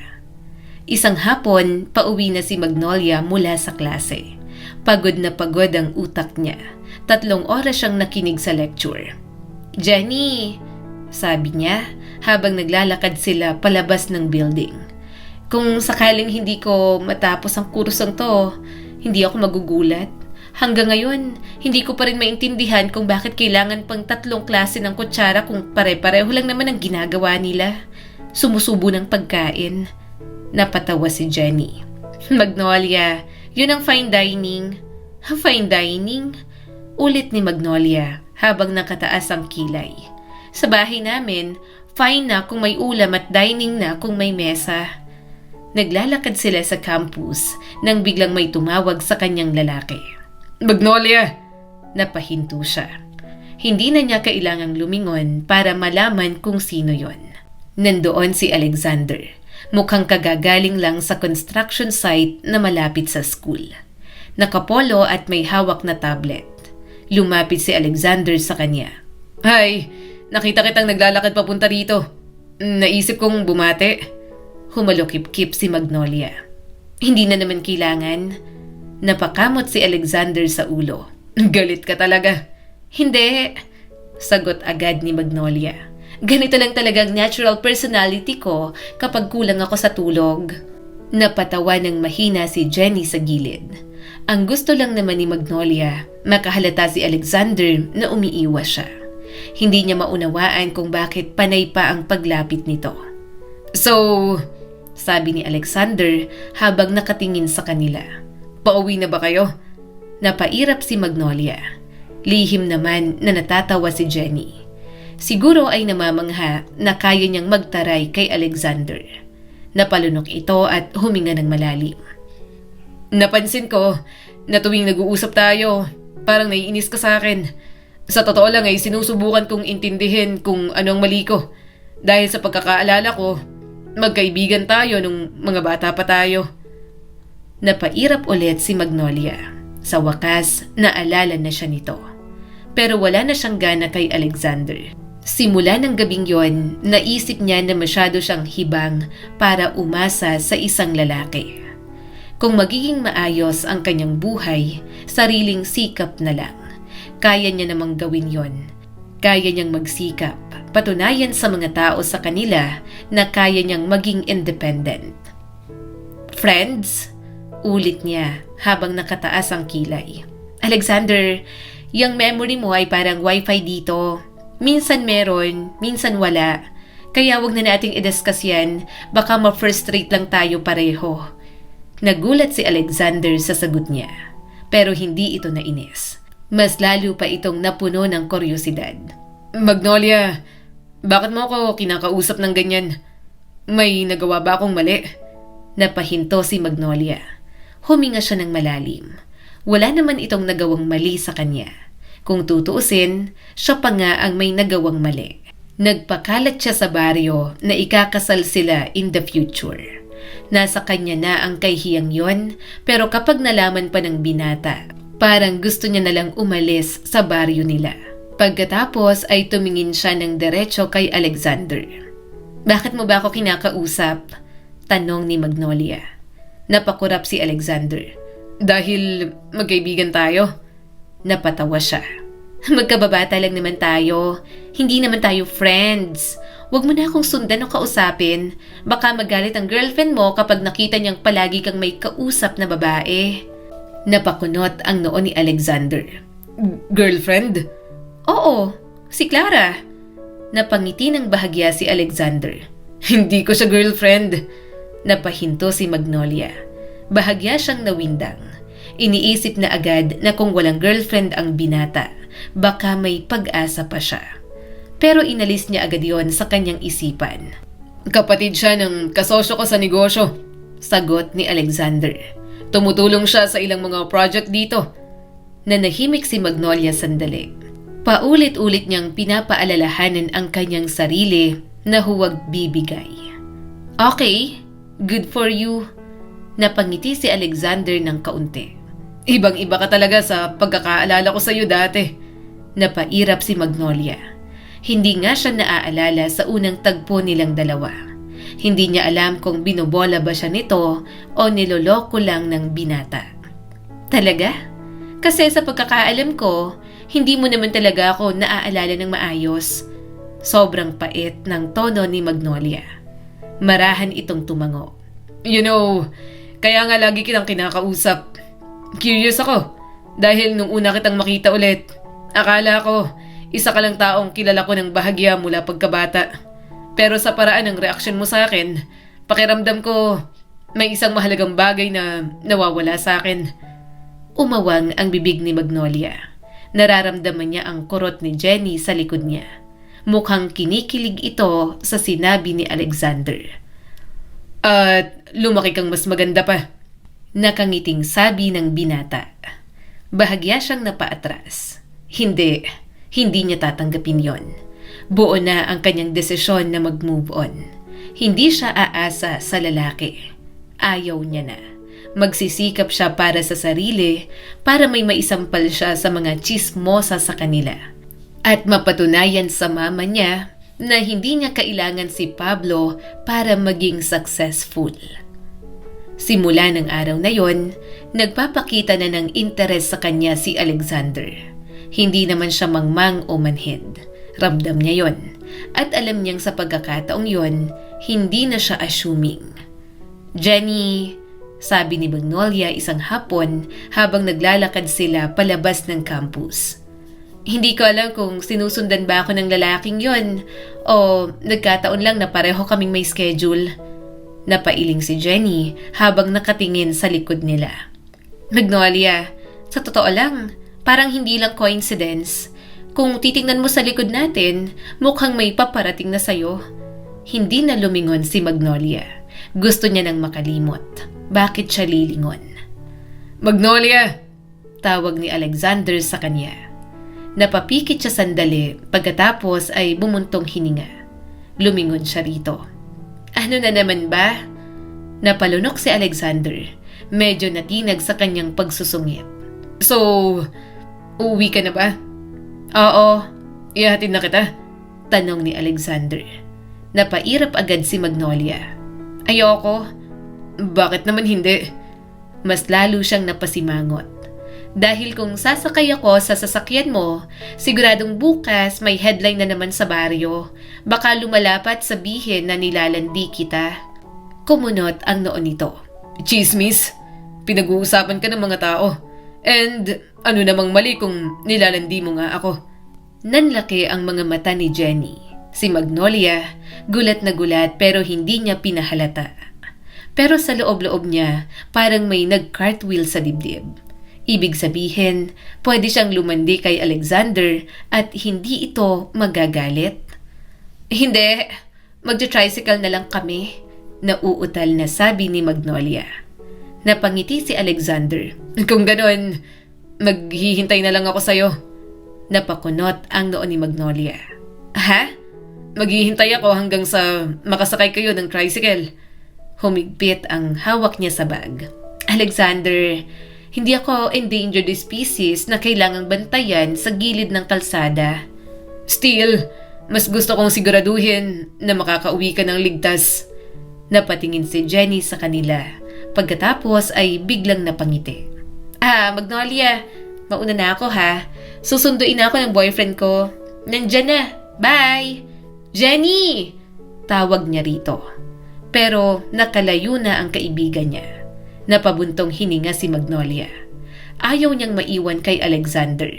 Isang hapon, pauwi na si Magnolia mula sa klase. Pagod na pagod ang utak niya. 3 oras siyang nakinig sa lecture. Jenny! Sabi niya habang naglalakad sila palabas ng building. Kung sakaling hindi ko matapos ang kursong to, hindi ako magugulat. Hanggang ngayon, hindi ko pa rin maintindihan kung bakit kailangan pang 3 klase ng kutsara kung pare-pareho lang naman ang ginagawa nila. Sumusubo ng pagkain. Napatawa si Jenny. Magnolia, yun ang fine dining. Fine dining? Ulit ni Magnolia habang nakataas ang kilay. Sa bahay namin, fine na kung may ulam at dining na kung may mesa. Naglalakad sila sa campus nang biglang may tumawag sa kanyang lalaki. Magnolia! Napahinto siya. Hindi na niya kailangang lumingon para malaman kung sino yon. Nandoon si Alexander. Mukhang kagagaling lang sa construction site na malapit sa school. Nakapolo at may hawak na tablet. Lumapit si Alexander sa kanya. Hi! Nakita kitang naglalakad papunta rito. Naisip kong bumate. Humalukip-kip si Magnolia. Hindi na naman kailangan. Napakamot si Alexander sa ulo. Galit ka talaga. Hindi. Sagot agad ni Magnolia. Ganito lang talagang natural personality ko kapag kulang ako sa tulog. Napatawa ng mahina si Jenny sa gilid. Ang gusto lang naman ni Magnolia, makahalata si Alexander na umiiwas siya. Hindi niya maunawaan kung bakit panay pa ang paglapit nito. So, sabi ni Alexander habang nakatingin sa kanila. Pauwi na ba kayo? Napairap si Magnolia. Lihim naman na natatawa si Jenny. Siguro ay namamangha na kaya niyang magtaray kay Alexander. Napalunok ito at huminga ng malalim. Napansin ko na tuwing nag-uusap tayo, parang naiinis ka sa akin. Sa totoo lang ay sinusubukan kong intindihin kung anong mali ko. Dahil sa pagkakaalala ko, magkaibigan tayo nung mga bata pa tayo. Napairap ulit si Magnolia. Sa wakas, naalala na siya nito. Pero wala na siyang gana kay Alexander. Simula ng gabing yon, naisip niya na masyado siyang hibang para umasa sa isang lalaki. Kung magiging maayos ang kanyang buhay, sariling sikap na lang. Kaya niya namang gawin yon. Kaya niyang magsikap, patunayan sa mga tao sa kanila na kaya niyang maging independent. Friends? Ulit niya habang nakataas ang kilay. Alexander, yung memory mo ay parang wifi dito. Minsan meron, minsan wala. Kaya wag na nating i-discuss yan, baka ma-frustrate lang tayo pareho. Nagulat si Alexander sa sagot niya, pero hindi ito nainis. Mas lalo pa itong napuno ng kuryosidad. Magnolia, bakit mo ako kinakausap ng ganyan? May nagawa ba akong mali? Napahinto si Magnolia. Huminga siya ng malalim. Wala naman itong nagawang mali sa kanya. Kung tutuusin, siya pa nga ang may nagawang mali. Nagpakalat siya sa baryo na ikakasal sila in the future. Nasa kanya na ang kahiyang yon, pero kapag nalaman pa ng binata, parang gusto niya nalang umalis sa baryo nila. Pagkatapos ay tumingin siya ng diretso kay Alexander. Bakit mo ba ako kinakausap? Tanong ni Magnolia. Napakurap si Alexander. Dahil magkaibigan tayo? Napatawa siya. Magkababata lang naman tayo. Hindi naman tayo friends. Huwag mo na akong sundan o kausapin. Baka magalit ang girlfriend mo kapag nakita niyang palagi kang may kausap na babae. Napakunot ang noo ni Alexander. Girlfriend? Oo, si Clara. Napangiti ng bahagya si Alexander. Hindi ko siya girlfriend. Napahinto si Magnolia. Bahagya siyang nawindang. Iniisip na agad na kung walang girlfriend ang binata, baka may pag-asa pa siya. Pero inalis niya agad yon sa kanyang isipan. Kapatid siya ng kasosyo ko sa negosyo. Sagot ni Alexander. Tumutulong siya sa ilang mga project dito. Nanahimik si Magnolia sandali. Paulit-ulit niyang pinapaalalahanan ang kanyang sarili na huwag bibigay. Okay, good for you. Napangiti si Alexander ng kaunti. Ibang-iba ka talaga sa pagkakaalala ko sa iyo dati. Napairap si Magnolia. Hindi nga siya naaalala sa unang tagpo nilang dalawa. Hindi niya alam kung binobola ba siya nito o niloloko lang ng binata. Talaga? Kasi sa pagkakaalam ko, hindi mo naman talaga ako naaalala ng maayos. Sobrang pait ng tono ni Magnolia. Marahan itong tumango. You know, kaya nga lagi kitang kinakausap. Curious ako. Dahil nung una kitang makita ulit, akala ko, isa ka lang taong kilala ko ng bahagya mula pagkabata. Pero sa paraan ng reaksyon mo sa akin, pakiramdam ko may isang mahalagang bagay na nawawala sa akin. Umawang ang bibig ni Magnolia. Nararamdaman niya ang kurot ni Jenny sa likod niya. Mukhang kinikilig ito sa sinabi ni Alexander. At lumaki kang mas maganda pa. Nakangiting sabi ng binata. Bahagya siyang napaatras. Hindi niya tatanggapin yon. Buo na ang kanyang desisyon na mag-move on. Hindi siya aasa sa lalaki. Ayaw niya na. Magsisikap siya para sa sarili, para may maisampal siya sa mga chismosa sa kanila. At mapatunayan sa mama niya na hindi niya kailangan si Pablo para maging successful. Simula ng araw na yon, nagpapakita na ng interes sa kanya si Alexander. Hindi naman siya mangmang o manhid. Ramdam niya yon. At alam niyang sa pagkakataong yon, hindi na siya assuming. Jenny, sabi ni Magnolia isang hapon habang naglalakad sila palabas ng campus. Hindi ko alam kung sinusundan ba ako ng lalaking yon o nagkataon lang na pareho kaming may schedule. Napailing si Jenny habang nakatingin sa likod nila. Magnolia, sa totoo lang, parang hindi lang coincidence. Kung titingnan mo sa likod natin, mukhang may paparating na sayo. Hindi na lumingon si Magnolia. Gusto niya nang makalimot. Bakit siya lilingon? Magnolia! Tawag ni Alexander sa kanya. Napapikit siya sandali pagkatapos ay bumuntong hininga. Lumingon siya rito. Ano na naman ba? Napalunok si Alexander. Medyo natinag sa kanyang pagsusungit. So, uuwi ka na ba? Oo. Ihatid na kita? Tanong ni Alexander. Napairap agad si Magnolia. Ayoko. Bakit naman hindi? Mas lalo siyang napasimangot. Dahil kung sasakay ako sa sasakyan mo, siguradong bukas may headline na naman sa baryo. Baka lumalapat sabihin na nilalandi kita. Kumunot ang noo nito. Chismis. Pinag-uusapan ka ng mga tao. And ano namang mali kung nilalandi mo nga ako? Nanlaki ang mga mata ni Jenny. Si Magnolia, gulat na gulat pero hindi niya pinahalata. Pero sa loob-loob niya, parang may nag-cartwheel sa dibdib. Ibig sabihin, pwede siyang lumandi kay Alexander at hindi ito magagalit. Hindi, magja-tricycle na lang kami, nauutal na sabi ni Magnolia. Napangiti si Alexander. Kung ganon, maghihintay na lang ako sa'yo. Napakunot ang noo ni Magnolia. Ha? Maghihintay ako hanggang sa makasakay kayo ng tricycle. Humigpit ang hawak niya sa bag. Alexander, hindi ako endangered species na kailangang bantayan sa gilid ng kalsada. Still, mas gusto kong siguraduhin na makakauwi ka ng ligtas. Napatingin si Jenny sa kanila. Pagkatapos ay biglang napangiti. Magnolia, mauna na ako ha. Susunduin na ako ng boyfriend ko. Nandyan na. Bye! Jenny! Tawag niya rito. Pero nakalayo na ang kaibigan niya. Napabuntong hininga si Magnolia. Ayaw niyang maiwan kay Alexander.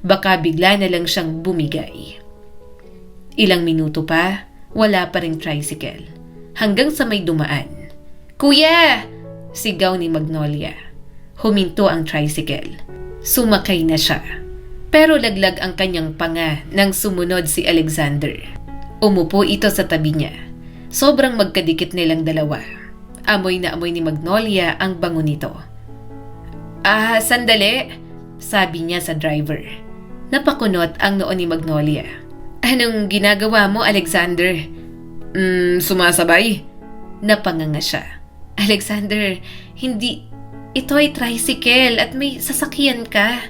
Baka bigla na lang siyang bumigay. Ilang minuto pa, wala pa ring tricycle. Hanggang sa may dumaan. Kuya! Sigaw ni Magnolia. Huminto ang tricycle. Sumakay na siya. Pero laglag ang kanyang panga nang sumunod si Alexander. Umupo ito sa tabi niya. Sobrang magkadikit nilang dalawa. Amoy na amoy ni Magnolia ang bango nito. Sandali, sabi niya sa driver. Napakunot ang noo ni Magnolia. Anong ginagawa mo, Alexander? Sumasabay. Napanganga siya. Alexander, hindi. Ito ay tricycle at may sasakyan ka.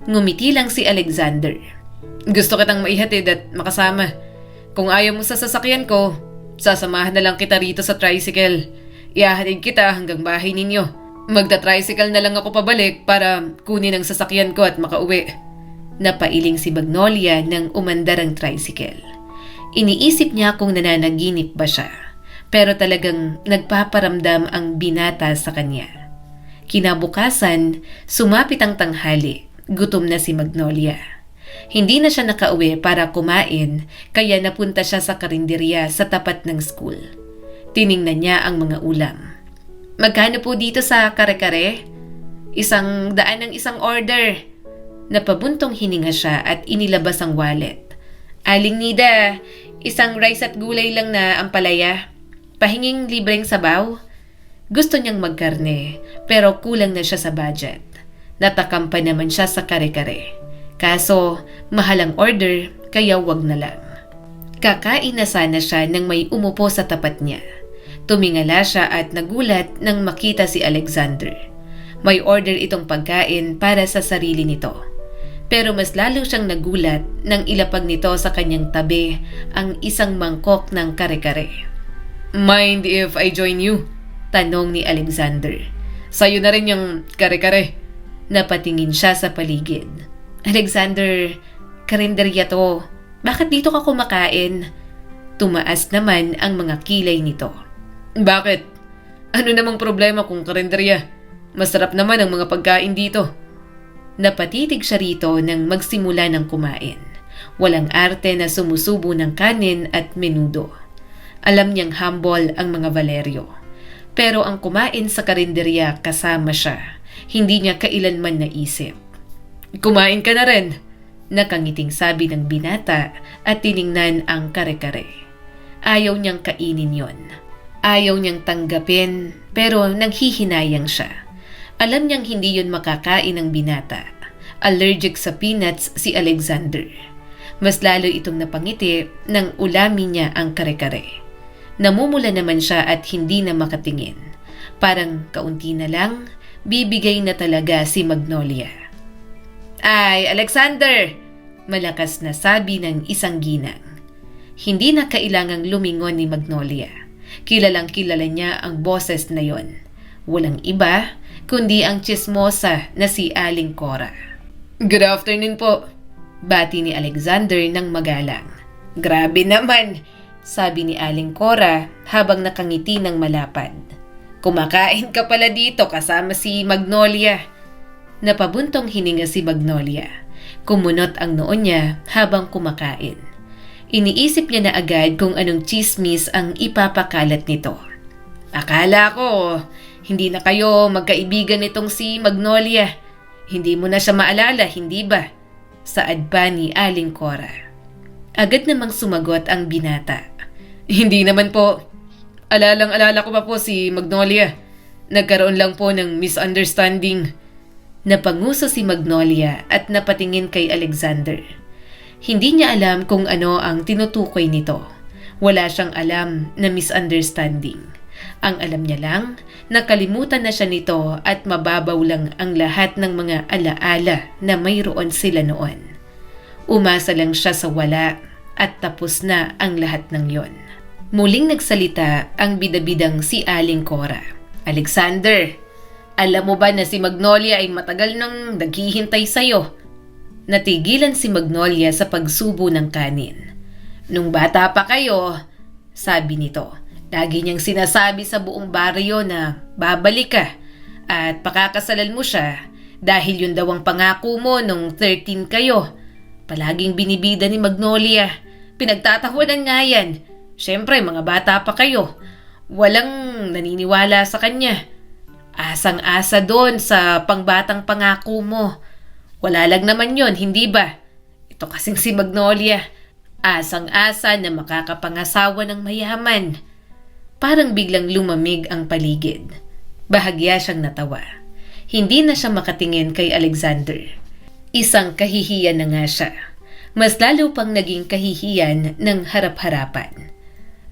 Ngumiti lang si Alexander. Gusto kitang maihatid at makasama. Kung ayaw mo sa sasakyan ko, sasamahan na lang kita rito sa tricycle. Ihahatid kita hanggang bahay ninyo. Magta-tricycle na lang ako pabalik para kunin ang sasakyan ko at makauwi. Napailing si Magnolia nang umandar ang tricycle. Iniisip niya kung nananaginip ba siya. Pero talagang nagpaparamdam ang binata sa kanya. Kinabukasan, sumapit ang tanghali. Gutom na si Magnolia. Hindi na siya nakauwi para kumain, kaya napunta siya sa karinderya sa tapat ng school. Tiningnan niya ang mga ulam. Magkano po dito sa kare-kare? 100 ang isang order. Napabuntong hininga siya at inilabas ang wallet. Aling Nida, isang rice at gulay lang na ampalaya. Pahinging libreng sabaw. Gusto niyang magkarne, pero kulang na siya sa budget. Natakam pa naman siya sa kare-kare. Kaso, mahal ang order, kaya wag na lang. Kakain na sana siya nang may umupo sa tapat niya. Tumingala siya at nagulat nang makita si Alexander. May order itong pagkain para sa sarili nito. Pero mas lalo siyang nagulat nang ilapag nito sa kanyang tabi ang isang mangkok ng kare-kare. Mind if I join you? Tanong ni Alexander. Sa'yo na rin yung kare-kare. Napatingin siya sa paligid. Alexander, karinderya to. Bakit dito ka kumakain? Tumaas naman ang mga kilay nito. Bakit? Ano namang problema kung karinderya? Masarap naman ang mga pagkain dito. Napatitig siya rito nang magsimula ng kumain. Walang arte na sumusubo ng kanin at menudo. Alam niyang humble ang mga Valerio. Pero ang kumain sa karinderya kasama siya. Hindi niya kailanman naisip. Kumain ka na rin. Nakangiting sabi ng binata at tiningnan ang kare-kare. Ayaw niyang kainin yon. Ayaw niyang tanggapin pero nanghihinayang siya. Alam niyang hindi yon makakain ng binata. Allergic sa peanuts si Alexander. Mas lalo itong napangiti nang ulamin niya ang kare-kare. Namumula naman siya at hindi na makatingin. Parang kaunti na lang, bibigay na talaga si Magnolia. Ay, Alexander! Malakas na sabi ng isang ginang. Hindi na kailangang lumingon ni Magnolia. Kilalang kilala niya ang boses na yon. Walang iba, kundi ang tsismosa na si Aling Cora. Good afternoon po. Bati ni Alexander ng magalang. Grabe naman! Sabi ni Aling Cora habang nakangiti ng malapad. Kumakain ka pala dito kasama si Magnolia. Napabuntong hininga si Magnolia. Kumunot ang noo niya habang kumakain. Iniisip niya na agad kung anong chismis ang ipapakalat nito. Akala ko, hindi na kayo magkaibigan nitong si Magnolia. Hindi mo na siya maalala, hindi ba? Saad pa ni Aling Cora. Agad namang sumagot ang binata. Hindi naman po. Alalang-alala ko pa po si Magnolia. Nagkaroon lang po ng misunderstanding. Napanguso si Magnolia at napatingin kay Alexander. Hindi niya alam kung ano ang tinutukoy nito. Wala siyang alam na misunderstanding. Ang alam niya lang, nakalimutan na siya nito at mababaw lang ang lahat ng mga alaala na mayroon sila noon. Umasa lang siya sa wala at tapos na ang lahat ng yon. Muling nagsalita ang bidabidang si Aling Cora. Alexander, alam mo ba na si Magnolia ay matagal nang naghihintay sa'yo? Natigilan si Magnolia sa pagsubo ng kanin. Nung bata pa kayo, sabi nito, lagi niyang sinasabi sa buong baryo na babalik ka at pakakasalan mo siya dahil yun daw ang pangako mo nung 13 kayo. Palaging binibida ni Magnolia. Pinagtatawanan nga yan. Siyempre, mga bata pa kayo. Walang naniniwala sa kanya. Asang-asa doon sa pangbatang pangako mo. Wala lang naman yon, hindi ba? Ito kasing si Magnolia. Asang-asa na makakapangasawa ng mayaman. Parang biglang lumamig ang paligid. Bahagya siyang natawa. Hindi na siya makatingin kay Alexander. Isang kahihiyan na nga siya. Mas lalo pang naging kahihiyan ng harap-harapan.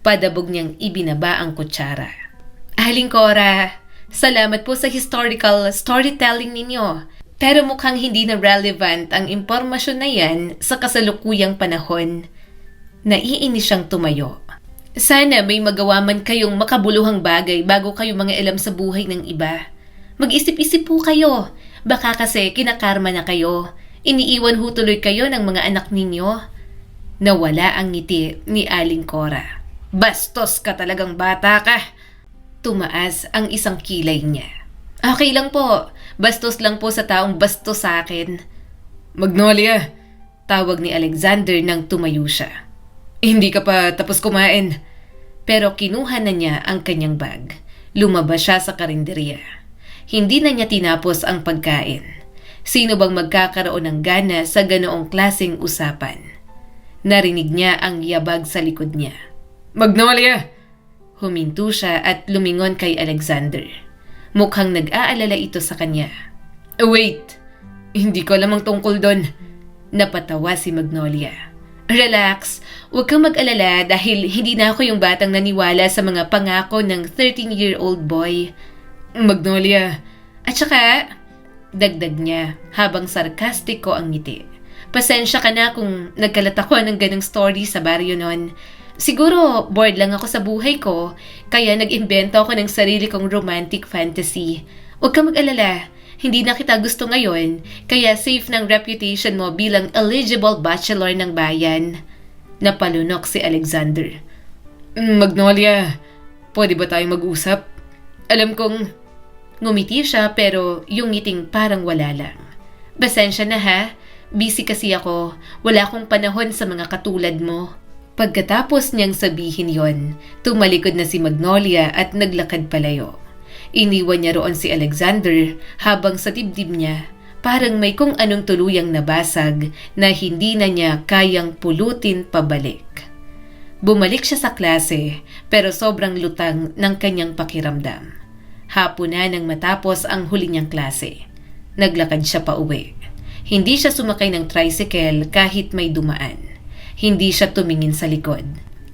Padabog niyang ibinaba ang kutsara. Aling Cora, salamat po sa historical storytelling ninyo. Pero mukhang hindi na relevant ang impormasyon na yan sa kasalukuyang panahon. Naiinis siyang tumayo. Sana may magawa man kayong makabuluhang bagay bago kayo mga alam sa buhay ng iba. Mag-isip-isip po kayo. Baka kasi kinakarma na kayo. Iniiwan ho tuloy kayo ng mga anak ninyo. Nawala ang ngiti ni Aling Cora. Bastos ka talagang bata ka. Tumaas ang isang kilay niya. Okay lang po. Bastos lang po sa taong bastos sa akin. Magnolia, Tawag ni Alexander nang tumayo siya. hindi ka pa tapos kumain. Pero kinuha na niya ang kanyang bag. Lumabas siya sa karinderya. Hindi na niya tinapos ang pagkain. Sino bang magkakaroon ng gana sa ganoong klaseng usapan? Narinig niya ang yabag sa likod niya. Magnolia! Huminto siya at lumingon kay Alexander. Mukhang nag-aalala ito sa kanya. Wait! Hindi ko alam ang tungkol doon. Napatawa si Magnolia. Relax, huwag kang mag-alala dahil hindi na ako yung batang naniwala sa mga pangako ng 13-year-old boy. Magnolia, At saka, dagdag niya habang sarkastiko ang ngiti. Pasensya ka na kung nagkalat ako ng ganong story sa baryo nun. Siguro bored lang ako sa buhay ko, kaya nag-imbento ako ng sarili kong romantic fantasy. Huwag kang mag-alala, hindi na kita gusto ngayon, kaya safe ng reputation mo bilang eligible bachelor ng bayan. Napalunok si Alexander. Magnolia, pwede ba tayong mag-usap? Alam kong... Ngumiti siya pero yung ngiting parang wala lang. Pasensya na ha, busy kasi ako, wala akong panahon sa mga katulad mo. Pagkatapos niyang sabihin yon, tumalikod na si Magnolia at naglakad palayo. Iniwan niya roon si Alexander habang sa dibdib niya, parang may kung anong tuluyang nabasag na hindi na niya kayang pulutin pabalik. Bumalik siya sa klase pero sobrang lutang ng kanyang pakiramdam. Hapon na nang matapos ang huli niyang klase. Naglakad siya pa uwi. Hindi siya sumakay ng tricycle kahit may dumaan. Hindi siya tumingin sa likod.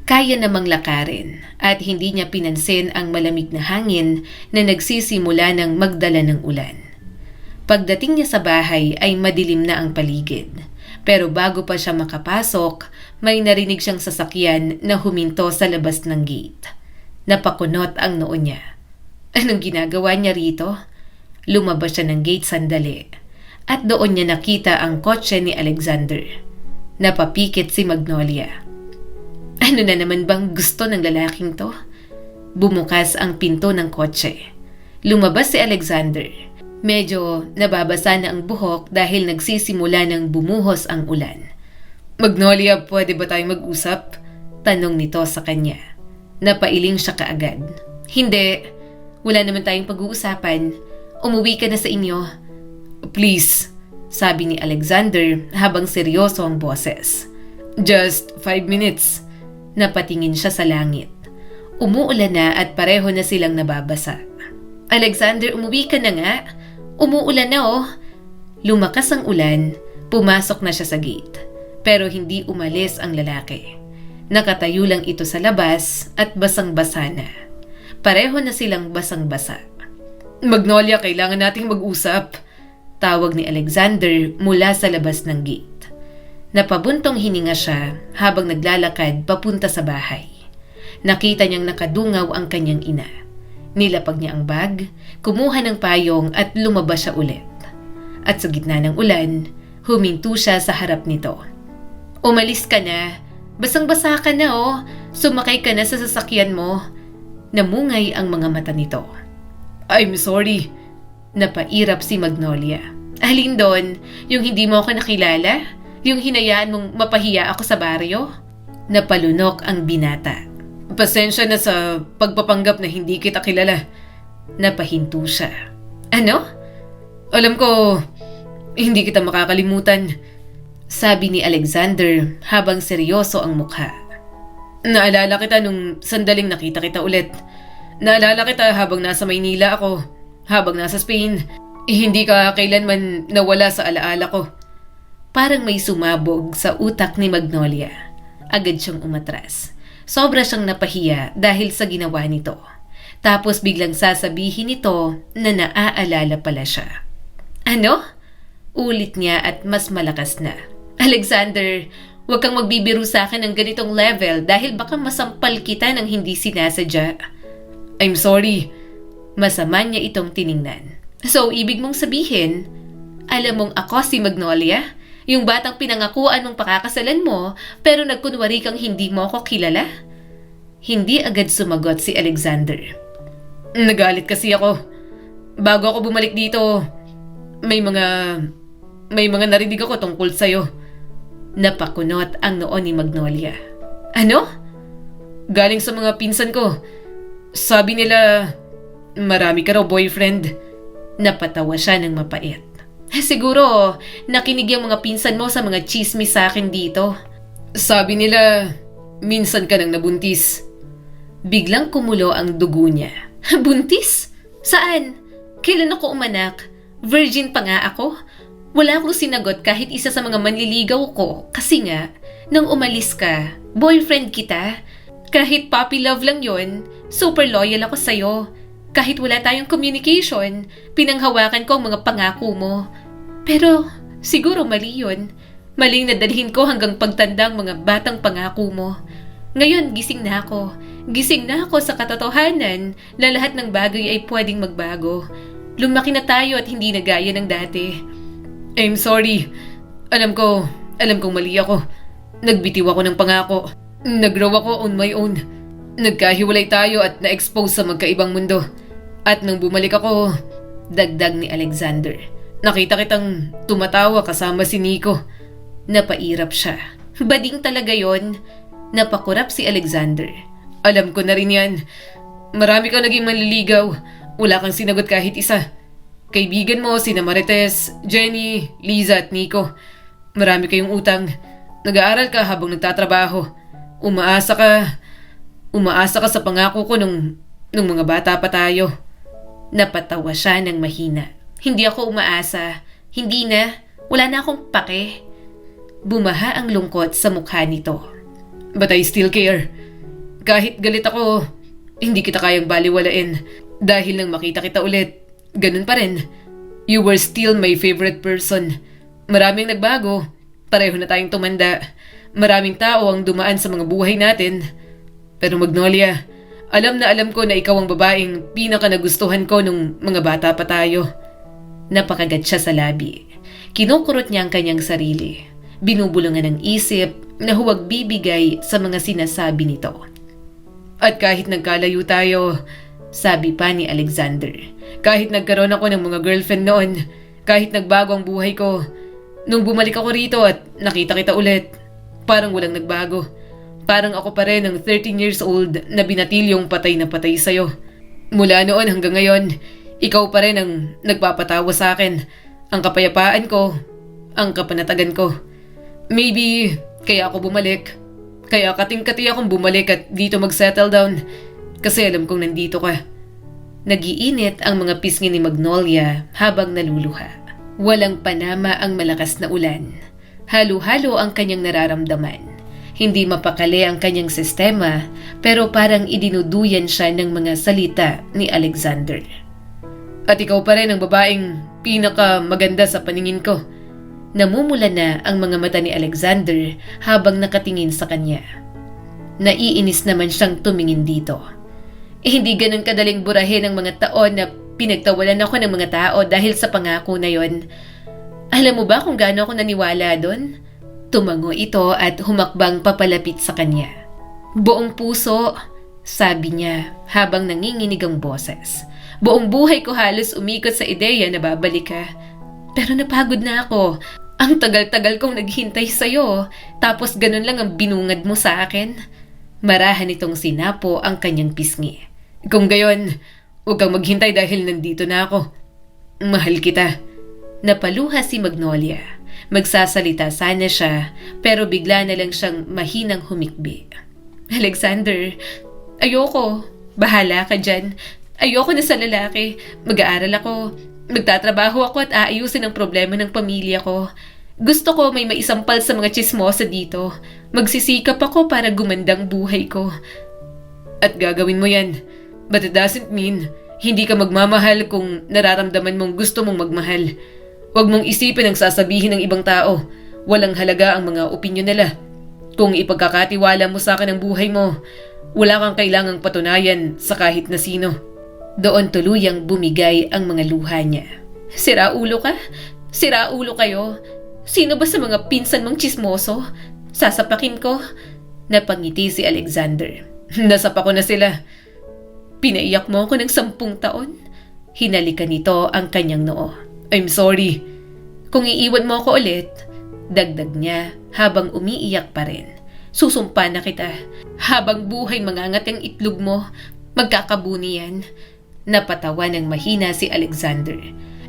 Kaya namang lakarin at hindi niya pinansin ang malamig na hangin na nagsisimula ng magdala ng ulan. Pagdating niya sa bahay ay madilim na ang paligid. Pero bago pa siya makapasok, may narinig siyang sasakyan na huminto sa labas ng gate. Napakunot ang noo niya. Anong ginagawa niya rito? Lumabas siya ng gate sandali at doon niya nakita ang kotse ni Alexander. Napapikit si Magnolia. Ano na naman bang gusto ng lalaking to? Bumukas ang pinto ng kotse. Lumabas si Alexander. Medyo nababasa na ang buhok dahil nagsisimula ng bumuhos ang ulan. Magnolia, pwede ba tayong mag-usap? Tanong nito sa kanya. Napailing siya kaagad. Hindi. Wala naman tayong pag-uusapan. Umuwi ka na sa inyo. Please, Sabi ni Alexander habang seryoso ang boses. just 5 minutes. Napatingin siya sa langit. Umuulan na at pareho na silang nababasa. Alexander, umuwi ka na nga. Umuulan na oh. Lumakas ang ulan, pumasok na siya sa gate. Pero hindi umalis ang lalaki. Nakatayo lang ito sa labas at basang-basa na. Pareho na silang basang-basa. Magnolia, kailangan nating mag-usap. Tawag ni Alexander mula sa labas ng gate. Napabuntong hininga siya habang naglalakad papunta sa bahay. Nakita niyang nakadungaw ang kanyang ina. Nilapag niya ang bag, kumuha ng payong at lumabas siya ulit. At sa gitna ng ulan, huminto siya sa harap nito. Umalis ka na. Basang-basa ka na oh. Sumakay ka na sa sasakyan mo. Namungay ang mga mata nito. I'm sorry. Napairap si Magnolia. Alin doon? Yung hindi mo ako nakilala? Yung hinayaan mong mapahiya ako sa baryo? Napalunok ang binata. Pasensya na sa pagpapanggap na hindi kita kilala. Napahinto siya. Ano? Alam ko, hindi kita makakalimutan. Sabi ni Alexander habang seryoso ang mukha. Naalala kita nung sandaling nakita kita ulit. Naalala kita habang nasa Maynila ako, habang nasa Spain. Hindi ka kailanman nawala sa alaala ko. Parang may sumabog sa utak ni Magnolia. Agad siyang umatras. Sobra siyang napahiya dahil sa ginawa nito. Tapos biglang sasabihin nito na naaalala pala siya. Ano? Ulit niya at mas malakas na. Alexander, huwag kang magbibiro sa akin ng ganitong level dahil baka masampal kita ng hindi sinasadya. I'm sorry. Masama niya itong tiningnan. So, ibig mong sabihin, alam mong ako si Magnolia? Yung batang pinangakuan mong pakakasalan mo pero nagkunwari kang hindi mo ako kilala? Hindi agad sumagot si Alexander. Nagalit kasi ako. Bago ako bumalik dito, may mga narinig ako tungkol sa'yo. Napakunot ang noo ni Magnolia. Ano? Galing sa mga pinsan ko. Sabi nila, marami ka raw boyfriend. Napatawa siya ng mapait. Siguro, nakinig yung mga pinsan mo sa mga chismis sa akin dito. Sabi nila, minsan ka nang nabuntis. Biglang kumulo ang dugo niya. Buntis? Saan? Kailan ako umanak? Virgin pa nga ako? Wala akong sinagot kahit isa sa mga manliligaw ko kasi nga, nang umalis ka, boyfriend kita. Kahit puppy love lang yon, super loyal ako sa'yo. Kahit wala tayong communication, pinanghawakan ko ang mga pangako mo. Pero siguro mali yun. Maling nadalhin ko hanggang pagtanda ang mga batang pangako mo. Ngayon gising na ako. Gising na ako sa katotohanan na lahat ng bagay ay pwedeng magbago. Lumaki na tayo at hindi na gaya ng dati. I'm sorry. Alam kong mali ako. Nagbitiw ako ng pangako. Nag-grow ako on my own. Nagkahiwalay tayo at na-expose sa magkaibang mundo. At nang bumalik ako, dagdag ni Alexander. Nakita kitang tumatawa kasama si Nico. Napairap siya. Bading talaga yon. Napakurap si Alexander. Alam ko na rin yan. Marami kang naging manliligaw. Wala kang sinagot kahit isa. Kaibigan mo sina Marites, Jenny, Liza at Nico. Marami kayong utang. Nag-aaral ka habang nagtatrabaho. Umaasa ka sa pangako ko nung mga bata pa tayo. Napatawa siya ng mahina. Hindi ako umaasa. Hindi na. Wala na akong pake. Bumaha ang lungkot sa mukha nito. But I still care. Kahit galit ako, hindi kita kayang baliwalain. Dahil nang makita kita ulit, ganun pa rin. You were still my favorite person. Maraming nagbago. Pareho na tayong tumanda. Maraming tao ang dumaan sa mga buhay natin. Pero Magnolia, alam na alam ko na ikaw ang babaeng pinaka nagustuhan ko nung mga bata pa tayo. Napakagat siya sa labi. Kinukurot niya ang kanyang sarili. Binubulungan ng isip na huwag bibigay sa mga sinasabi nito. At kahit nagkalayo tayo, sabi pa ni Alexander, kahit nagkaroon ako ng mga girlfriend noon, kahit nagbago ang buhay ko, nung bumalik ako rito at nakita kita ulit, parang walang nagbago. Parang ako pa rin ang 13 years old na binatilyong patay na patay sa'yo. Mula noon hanggang ngayon, ikaw pa rin ang nagpapatawa sa akin. Ang kapayapaan ko, ang kapanatagan ko. Maybe, kaya ako bumalik. Kaya kating-kati akong bumalik at dito mag-settle down. Kasi alam kong nandito ka. Nagiinit ang mga pisngi ni Magnolia habang naluluha. Walang panama ang malakas na ulan. Halo-halo ang kanyang nararamdaman. Hindi mapakali ang kanyang sistema pero parang idinuduyan siya ng mga salita ni Alexander. At ikaw pa rin ang babaeng pinaka maganda sa paningin ko. Namumula na ang mga mata ni Alexander habang nakatingin sa kanya. Naiinis naman siyang tumingin dito. Hindi ganun kadaling burahin ang mga taon na pinagtawalan ako ng mga tao dahil sa pangako na yon. Alam mo ba kung gaano ako naniwala doon? Tumango ito at humakbang papalapit sa kanya. Buong puso, sabi niya habang nanginginig ang boses. Buong buhay ko halos umikot sa ideya na babalik ka. Pero napagod na ako. Ang tagal-tagal kong naghintay sa'yo, tapos ganun lang ang binungad mo sa akin. Marahan itong sinapo ang kanyang pisngi. Kung gayon, huwag kang maghintay dahil nandito na ako. Mahal kita. Napaluha si Magnolia. Magsasalita sana siya, pero bigla na lang siyang mahinang humikbi. Alexander, ayoko. Bahala ka dyan. Ayoko na sa lalaki. Mag-aaral ako. Magtatrabaho ako at aayusin ang problema ng pamilya ko. Gusto ko may maisampal sa mga tsismosa dito. Magsisikap ako para gumandang buhay ko. At gagawin mo yan. But it doesn't mean hindi ka magmamahal kung nararamdaman mong gusto mong magmahal. Huwag mong isipin ang sasabihin ng ibang tao. Walang halaga ang mga opinyon nila. Kung ipagkakatiwala mo sa akin ang buhay mo, wala kang kailangang patunayan sa kahit na sino. Doon tuluyang bumigay ang mga luha niya. Siraulo ka? Siraulo kayo? Sino ba sa mga pinsan mong tsismoso? Sasapakin ko? Napangiti si Alexander. Nasapa ko na sila. Pinaiyak mo ako ng 10 taon? Hinalikan nito ang kanyang noo. I'm sorry. Kung iiwan mo ako ulit, dagdag niya habang umiiyak pa rin. Susumpa na kita. Habang buhay mangangat ang itlog mo, magkakabuni yan. Napatawa ng mahina si Alexander.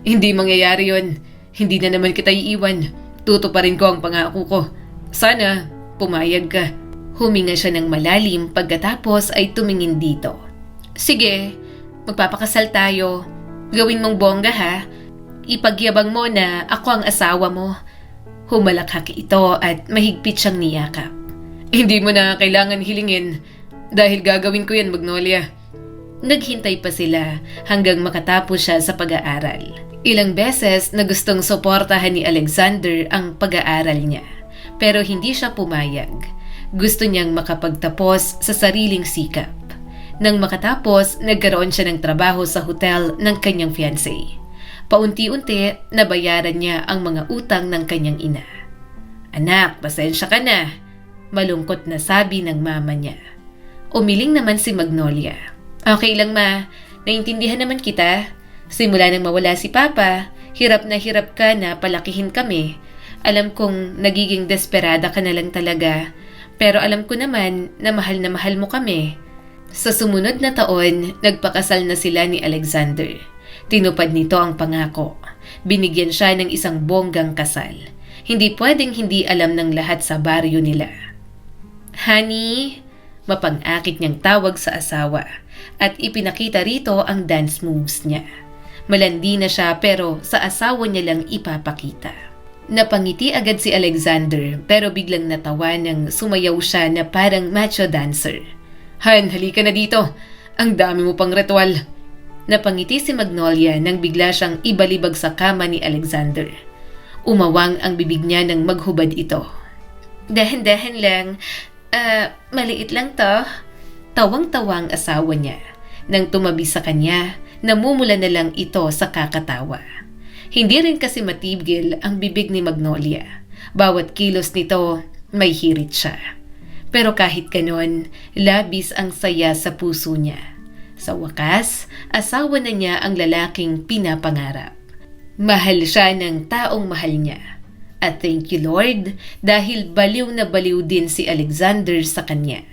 Hindi mangyayari yon. Hindi na naman kita iiwan. Tutuparin ko ang pangako ko. Sana, pumayag ka. Huminga siya ng malalim pagkatapos ay tumingin dito. Sige, magpapakasal tayo. Gawin mong bongga ha. Ipagyabang mo na ako ang asawa mo. Humalakhak ito at mahigpit siyang niyakap. Hindi mo na kailangan hilingin dahil gagawin ko yan, Magnolia. Naghintay pa sila hanggang makatapos siya sa pag-aaral. Ilang beses na gustong suportahan ni Alexander ang pag-aaral niya, pero hindi siya pumayag. Gusto niyang makapagtapos sa sariling sikap. Nang makatapos, nagkaroon siya ng trabaho sa hotel ng kanyang fiancé. Paunti-unti, nabayaran niya ang mga utang ng kanyang ina. Anak, pasensya ka na, malungkot na sabi ng mama niya. Umiling naman si Magnolia. Okay lang ma, naintindihan naman kita. Simula nang mawala si Papa, hirap ka na palakihin kami. Alam kong nagiging desperada ka na lang talaga. Pero alam ko naman na mahal mo kami. Sa sumunod na taon, nagpakasal na sila ni Alexander. Tinupad nito ang pangako. Binigyan siya ng isang bonggang kasal. Hindi pwedeng hindi alam ng lahat sa baryo nila. Honey, mapang-akit niyang tawag sa asawa at ipinakita rito ang dance moves niya. Malandi na siya pero sa asawa niya lang ipapakita. Napangiti agad si Alexander pero biglang natawa nang sumayaw siya na parang macho dancer. Han, halika na dito. Ang dami mo pang ritual. Napangiti si Magnolia nang bigla siyang ibalibag sa kama ni Alexander. Umawang ang bibig niya nang maghubad ito. Dahan-dahan lang. Maliit lang to. Tawang-tawang asawa niya. Nang tumabi sa kanya, namumula na lang ito sa kakatawa. Hindi rin kasi matigil ang bibig ni Magnolia. Bawat kilos nito, may hirit siya. Pero kahit ganon, labis ang saya sa puso niya. Sa wakas, asawa na niya ang lalaking pinapangarap. Mahal siya ng taong mahal niya. At thank you Lord dahil baliw na baliw din si Alexander sa kanya.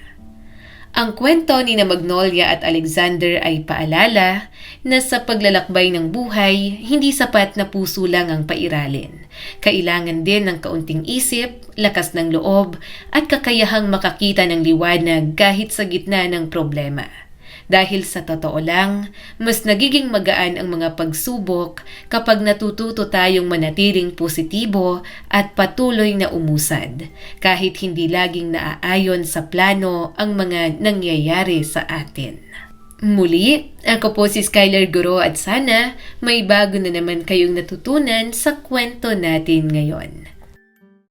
Ang kwento ni na Magnolia at Alexander ay paalala na sa paglalakbay ng buhay, hindi sapat na puso lang ang pairalin. Kailangan din ng kaunting isip, lakas ng loob, at kakayahang makakita ng liwanag kahit sa gitna ng problema. Dahil sa totoo lang, mas nagiging magaan ang mga pagsubok kapag natututo tayong manatiling positibo at patuloy na umusad, kahit hindi laging naaayon sa plano ang mga nangyayari sa atin. Muli, ako po si Skylar Guro at sana may bago na naman kayong natutunan sa kwento natin ngayon.